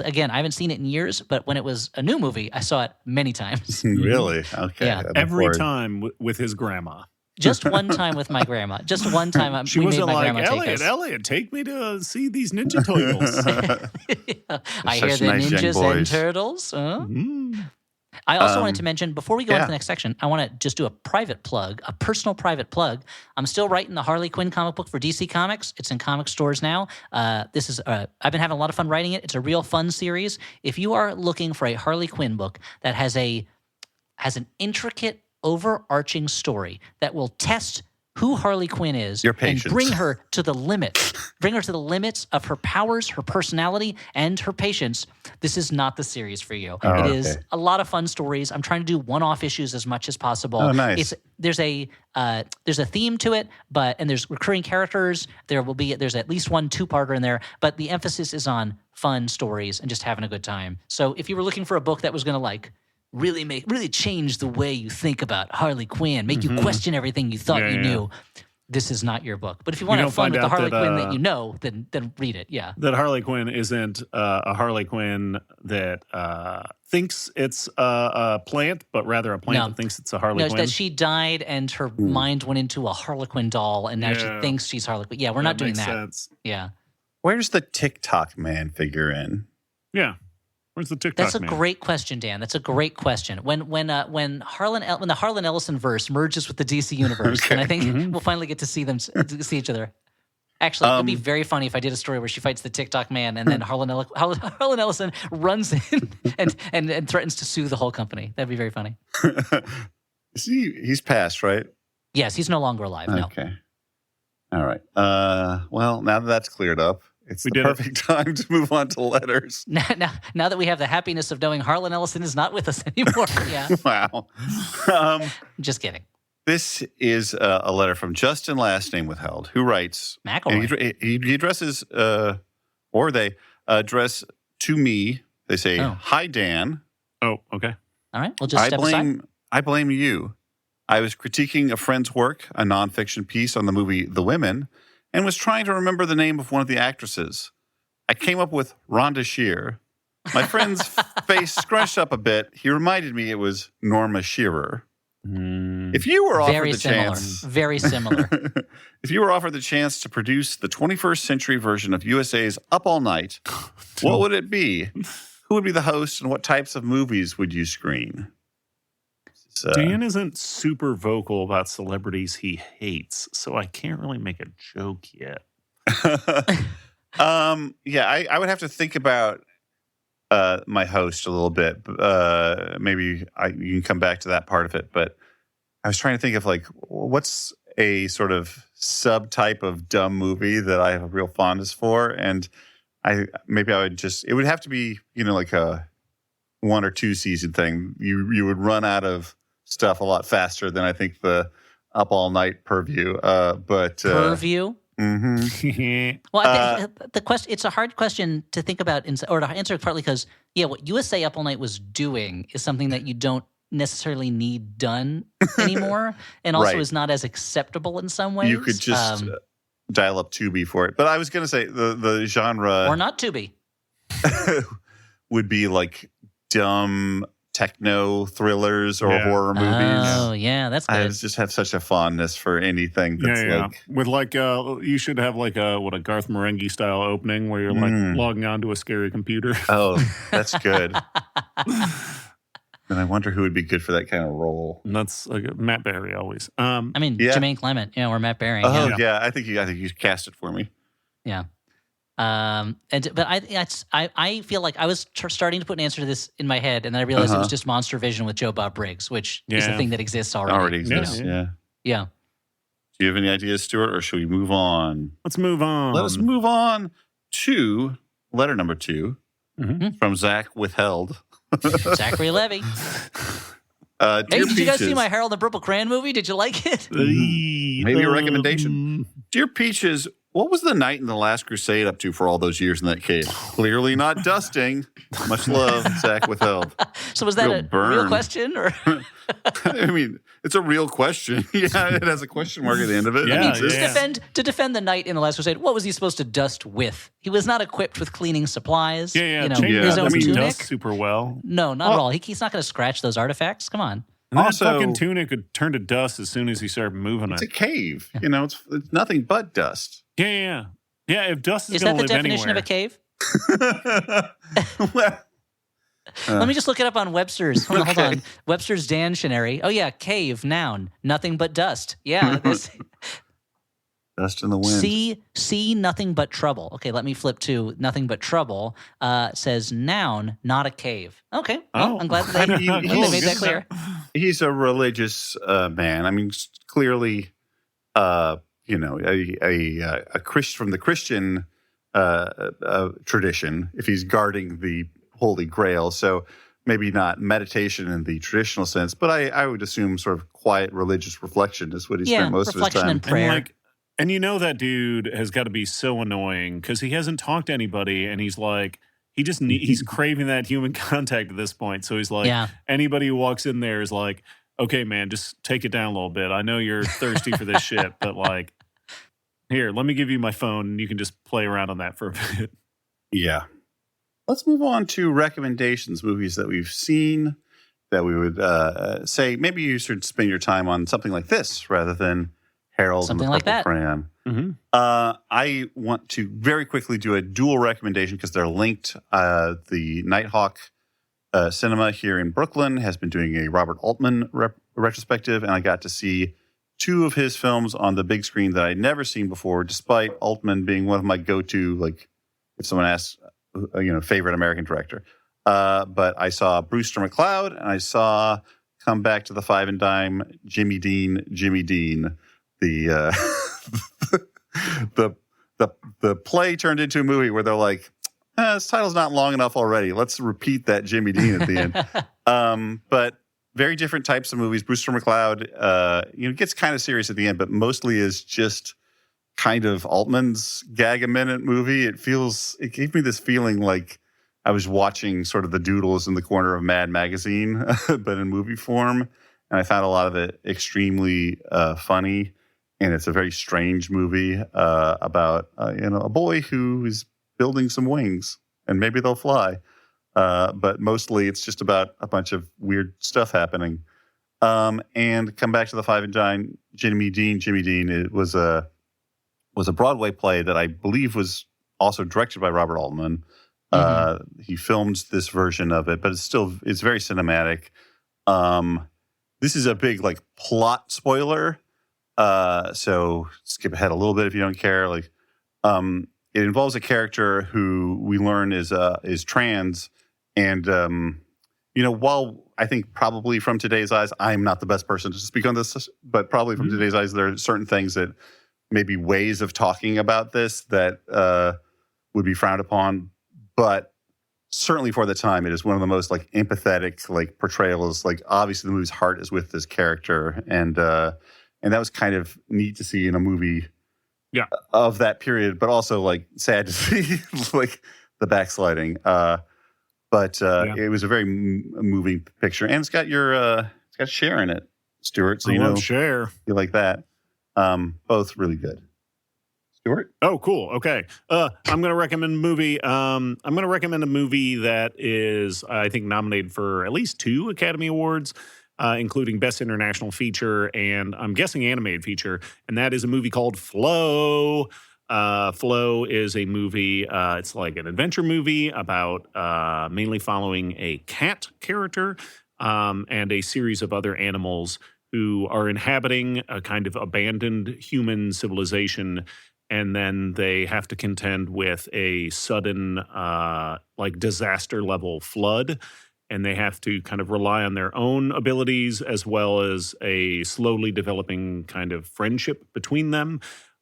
again, I haven't seen it in years, but when it was a new movie, I saw it many times. Really? Okay. Yeah. Every time with his grandma. Just one time with my grandma. Just one time she wasn't like, Elliot, take me to see these Ninja Turtles. I hear the ninjas and turtles. I also wanted to mention, before we go into the next section, I want to just do a private plug, a personal private plug. I'm still writing the Harley Quinn comic book for DC Comics. It's in comic stores now. I've been having a lot of fun writing it. It's a real fun series. If you are looking for a Harley Quinn book that has an intricate, overarching story that will test who Harley Quinn is Your and patience. bring her to the limits. Bring her to the limits of her powers, her personality, and her patience. This is not the series for you. Oh, it is okay. a lot of fun stories. I'm trying to do one-off issues as much as possible. Oh, nice. There's a theme to it, and there's recurring characters. There's at least one 2-parter in there, but the emphasis is on fun stories and just having a good time. So if you were looking for a book that was going to really change the way you think about Harley Quinn, make you question everything you thought you knew, this is not your book. But if you want to have fun with the Harley Quinn that you know, then read it. Yeah. That Harley Quinn isn't a Harley Quinn that thinks it's a plant, but rather a plant that thinks it's a Harley Quinn. That she died and her mind went into a Harlequin doll, and now she thinks she's Harley Quinn. Yeah, we're not doing that. Sense. Yeah. Where's the TikTok man figure in? Yeah. Where's the TikTok That's a great question, Dan. That's a great question. When the Harlan Ellison verse merges with the DC universe, then I think we'll finally get to see see each other. Actually, it would be very funny if I did a story where she fights the TikTok man, and then Harlan Ellison runs in and threatens to sue the whole company. That'd be very funny. He's passed, right? Yes, he's no longer alive. No. Okay. All right. Well, now that that's cleared up, it's the perfect time to move on to letters. Now that we have the happiness of knowing Harlan Ellison is not with us anymore. Yeah. Wow. Just kidding. This is a letter from Justin, last name withheld, who writes, McElroy. He addresses, or they address to me. They say, "Hi, Dan." Oh, okay. All right. We'll just step aside. I blame you. I was critiquing a friend's work, a nonfiction piece on the movie The Women, and was trying to remember the name of one of the actresses. I came up with Rhonda Shear. My friend's face scrunched up a bit. He reminded me it was Norma Shearer. If you were offered chance, very similar. If you were offered the chance to produce the 21st century version of USA's Up All Night, what would it be? Who would be the host, and what types of movies would you screen? Dan isn't super vocal about celebrities he hates, so I can't really make a joke yet. I would have to think about my host a little bit. Maybe you can come back to that part of it. But I was trying to think of what's a sort of subtype of dumb movie that I have a real fondness for, and it would have to be like a 1 or 2 season thing. You would run out of stuff a lot faster than I think the Up All Night purview. Purview. Mm-hmm. Well, the question, it's a hard question to think about or to answer, partly because what USA Up All Night was doing is something that you don't necessarily need done anymore, and also is not as acceptable in some ways. You could just dial up Tubi for it. But I was going to say the genre, or not Tubi, would be like dumb techno thrillers or horror movies. Oh, yeah, that's good. I just have such a fondness for anything that's with you should have a Garth Marenghi style opening where you're logging onto a scary computer. Oh, that's good. And I wonder who would be good for that kind of role. And that's Matt Berry always. Jermaine Clement, or Matt Berry. Oh yeah, I think you cast it for me. Yeah. But I feel like I was starting to put an answer to this in my head, and then I realized it was just Monster Vision with Joe Bob Briggs, which is a thing that exists already. Already exists. Yeah. Do you have any ideas, Stuart, or should we move on? Let's move on. Let us move on to letter number 2 from Zach Withheld. Zachary Levy. Hey, did you guys see my Harold and Purple Crayon movie? Did you like it? Maybe a recommendation. Dear Peaches, what was the Knight in the Last Crusade up to for all those years in that cave? Clearly not dusting. Much love, Zach Withheld. So was that real question? Or I mean, it's a real question. Yeah, it has a question mark at the end of it. To defend the Knight in the Last Crusade, what was he supposed to dust with? He was not equipped with cleaning supplies. His own tunic. Dust super well. No, not at all. He's not going to scratch those artifacts. Come on. And that fucking tunic could turn to dust as soon as he started moving it. It's a cave. It's nothing but dust. Yeah. If dust is going to live anywhere. Is that the definition of a cave? Let me just look it up on Webster's. Hold on. Webster's Dictionary. Oh, yeah. Cave, noun. Nothing but dust. Yeah. Dust in the wind. See nothing but trouble. Okay, let me flip to nothing but trouble. Says noun, not a cave. Okay. Well, I'm glad that they made that clear. He's a religious man. I mean, clearly a Christ from the Christian tradition, if he's guarding the Holy Grail. So maybe not meditation in the traditional sense, but I would assume sort of quiet religious reflection is what he spent most of his time. And prayer. And that dude has got to be so annoying because he hasn't talked to anybody, and he's like, he's craving that human contact at this point. So he's like, anybody who walks in there is like, okay, man, just take it down a little bit. I know you're thirsty for this shit, but like, here, let me give you my phone, and you can just play around on that for a bit. Yeah. Let's move on to recommendations, movies that we've seen that we would say maybe you should spend your time on something like this rather than Harold and the Purple Crayon. Mm-hmm. I want to very quickly do a dual recommendation because they're linked. The Nighthawk Cinema here in Brooklyn has been doing a Robert Altman retrospective, and I got to see 2 of his films on the big screen that I'd never seen before, despite Altman being one of my go-to, like, if someone asks, favorite American director. But I saw Brewster McCloud, and I saw Come Back to the Five and Dime, Jimmy Dean. The the play turned into a movie where they're like, this title's not long enough already. Let's repeat that Jimmy Dean at the end. But very different types of movies. Brewster McCloud, gets kind of serious at the end, but mostly is just kind of Altman's gag-a-minute movie. It gave me this feeling like I was watching sort of the doodles in the corner of Mad Magazine, but in movie form. And I found a lot of it extremely funny. And it's a very strange movie about a boy who is building some wings, and maybe they'll fly. But mostly it's just about a bunch of weird stuff happening. And Come Back to the Five and Dime, Jimmy Dean. It was a Broadway play that I believe was also directed by Robert Altman. He filmed this version of it, but it's very cinematic. This is a big plot spoiler. So skip ahead a little bit if you don't care. It involves a character who we learn is trans, and while I think probably from today's eyes, I'm not the best person to speak on this, but probably from today's eyes, there are certain things that maybe ways of talking about this that would be frowned upon, but certainly for the time, it is one of the most empathetic portrayals. Obviously, the movie's heart is with this character, and that was kind of neat to see in a movie of that period, but also sad to see the backsliding. But it was a very moving picture, and it's got Cher in it, Stuart. So Cher. You like that? Both really good. Stuart? Oh, cool. Okay. I'm going to recommend a movie. I'm going to recommend a movie that is, I think, nominated for at least 2 Academy Awards, including Best International Feature and I'm guessing Animated Feature. And that is a movie called Flow. Flow is a movie. It's like an adventure movie about mainly following a cat character and a series of other animals who are inhabiting a kind of abandoned human civilization. And then they have to contend with a sudden, disaster level flood. And they have to kind of rely on their own abilities as well as a slowly developing kind of friendship between them.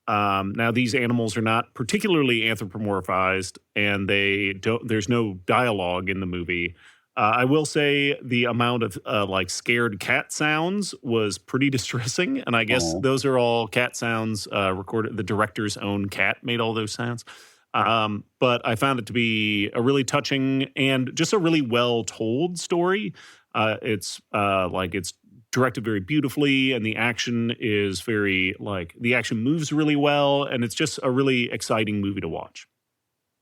Now, these animals are not particularly anthropomorphized, and there's no dialogue in the movie. I will say the amount of scared cat sounds was pretty distressing, and I guess those are all cat sounds recorded. The director's own cat made all those sounds. But I found it to be a really touching and just a really well told story. It's directed very beautifully, and the action is the action moves really well, and it's just a really exciting movie to watch.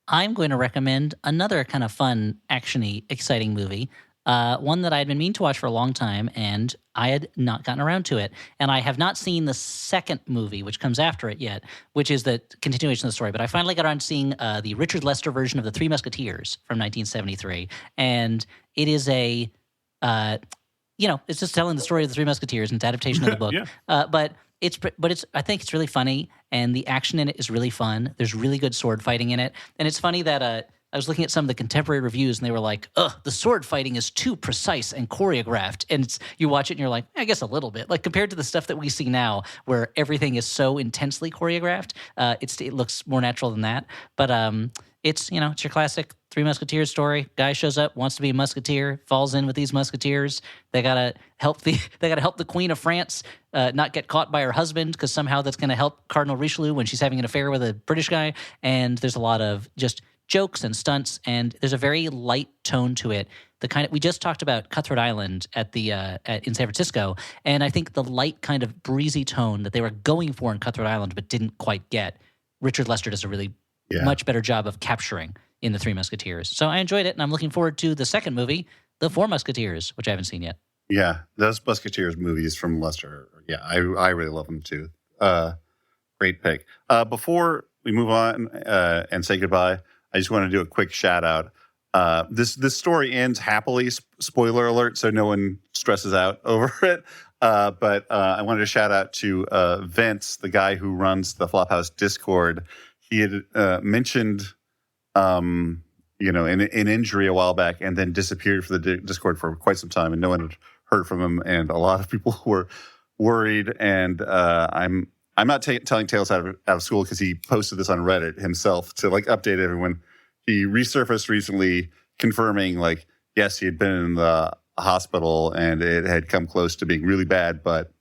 I'm going to recommend another kind of fun, action-y, exciting movie, one that I had been meaning to watch for a long time, and I had not gotten around to it. And I have not seen the second movie, which comes after it yet, which is the continuation of the story. But I finally got around to seeing the Richard Lester version of The Three Musketeers from 1973. And it is it's just telling the story of the Three Musketeers, and it's adaptation of the book. But I think it's really funny, and the action in it is really fun. There's really good sword fighting in it, and it's funny that I was looking at some of the contemporary reviews, and they were like, "Ugh, the sword fighting is too precise and choreographed." And you watch it, and you're like, "I guess a little bit." Like compared to the stuff that we see now, where everything is so intensely choreographed, it looks more natural than that. But it's it's your classic Three Musketeers story. Guy shows up, wants to be a musketeer, falls in with these musketeers. They gotta help the Queen of France not get caught by her husband, because somehow that's going to help Cardinal Richelieu when she's having an affair with a British guy. And there's a lot of just jokes and stunts, and there's a very light tone to it. The kind of, we just talked about Cutthroat Island in San Francisco, and I think the light kind of breezy tone that they were going for in Cutthroat Island but didn't quite get, Richard Lester does a really much better job of capturing in The Three Musketeers. So I enjoyed it, and I'm looking forward to the second movie, The Four Musketeers, which I haven't seen yet. Yeah, those Musketeers movies from Lester, I really love them too. Great pick. Before we move on and say goodbye, I just want to do a quick shout out. This story ends happily, spoiler alert, so no one stresses out over it. But I wanted to shout out to Vince, the guy who runs the Flophouse Discord. He had mentioned, an injury a while back, and then disappeared from the Discord for quite some time, and no one had heard from him. And a lot of people were worried. And I'm not telling tales out of school, because he posted this on Reddit himself to update everyone. He resurfaced recently, confirming yes, he had been in the hospital and it had come close to being really bad, but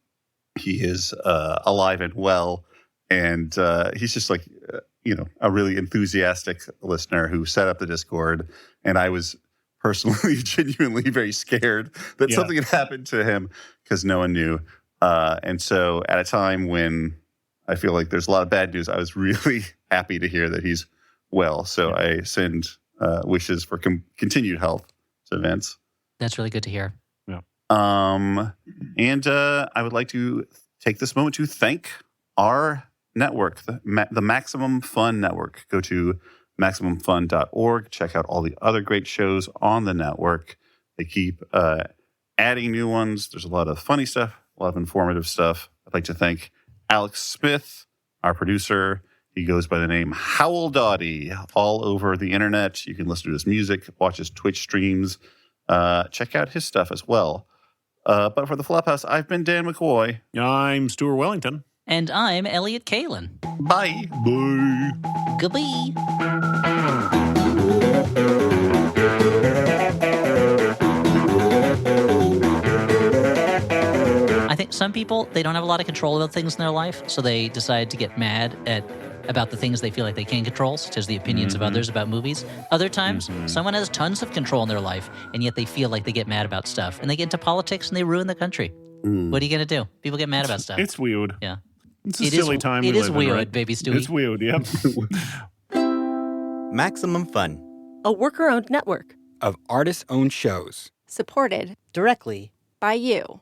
he is alive and well. And he's just a really enthusiastic listener who set up the Discord. And I was personally genuinely very scared that something had happened to him, because no one knew. And so at a time when I feel like there's a lot of bad news, I was really happy to hear that he's well. So I send wishes for continued health to Vince. That's really good to hear. Yeah. And I would like to take this moment to thank our network, the Maximum Fun Network. Go to MaximumFun.org. Check out all the other great shows on the network. They keep adding new ones. There's a lot of funny stuff, a lot of informative stuff. I'd like to thank Alex Smith, our producer. He goes by the name Howl Dottie all over the internet. You can listen to his music, watch his Twitch streams, check out his stuff as well. But for the Flophouse, I've been Dan McCoy. I'm Stuart Wellington. And I'm Elliot Kalin. Bye. Bye. Goodbye. I think some people, they don't have a lot of control about things in their life, so they decide to get mad about the things they feel like they can control, such as the opinions of others about movies. Other times, someone has tons of control in their life, and yet they feel like they get mad about stuff, and they get into politics and they ruin the country. What are you going to do? People get mad about stuff. It's weird. Yeah. It's a silly time we live in. It is weird, right? baby Stewie. It's weird, yeah. Maximum Fun. A worker-owned network of artist-owned shows. supported Directly by you.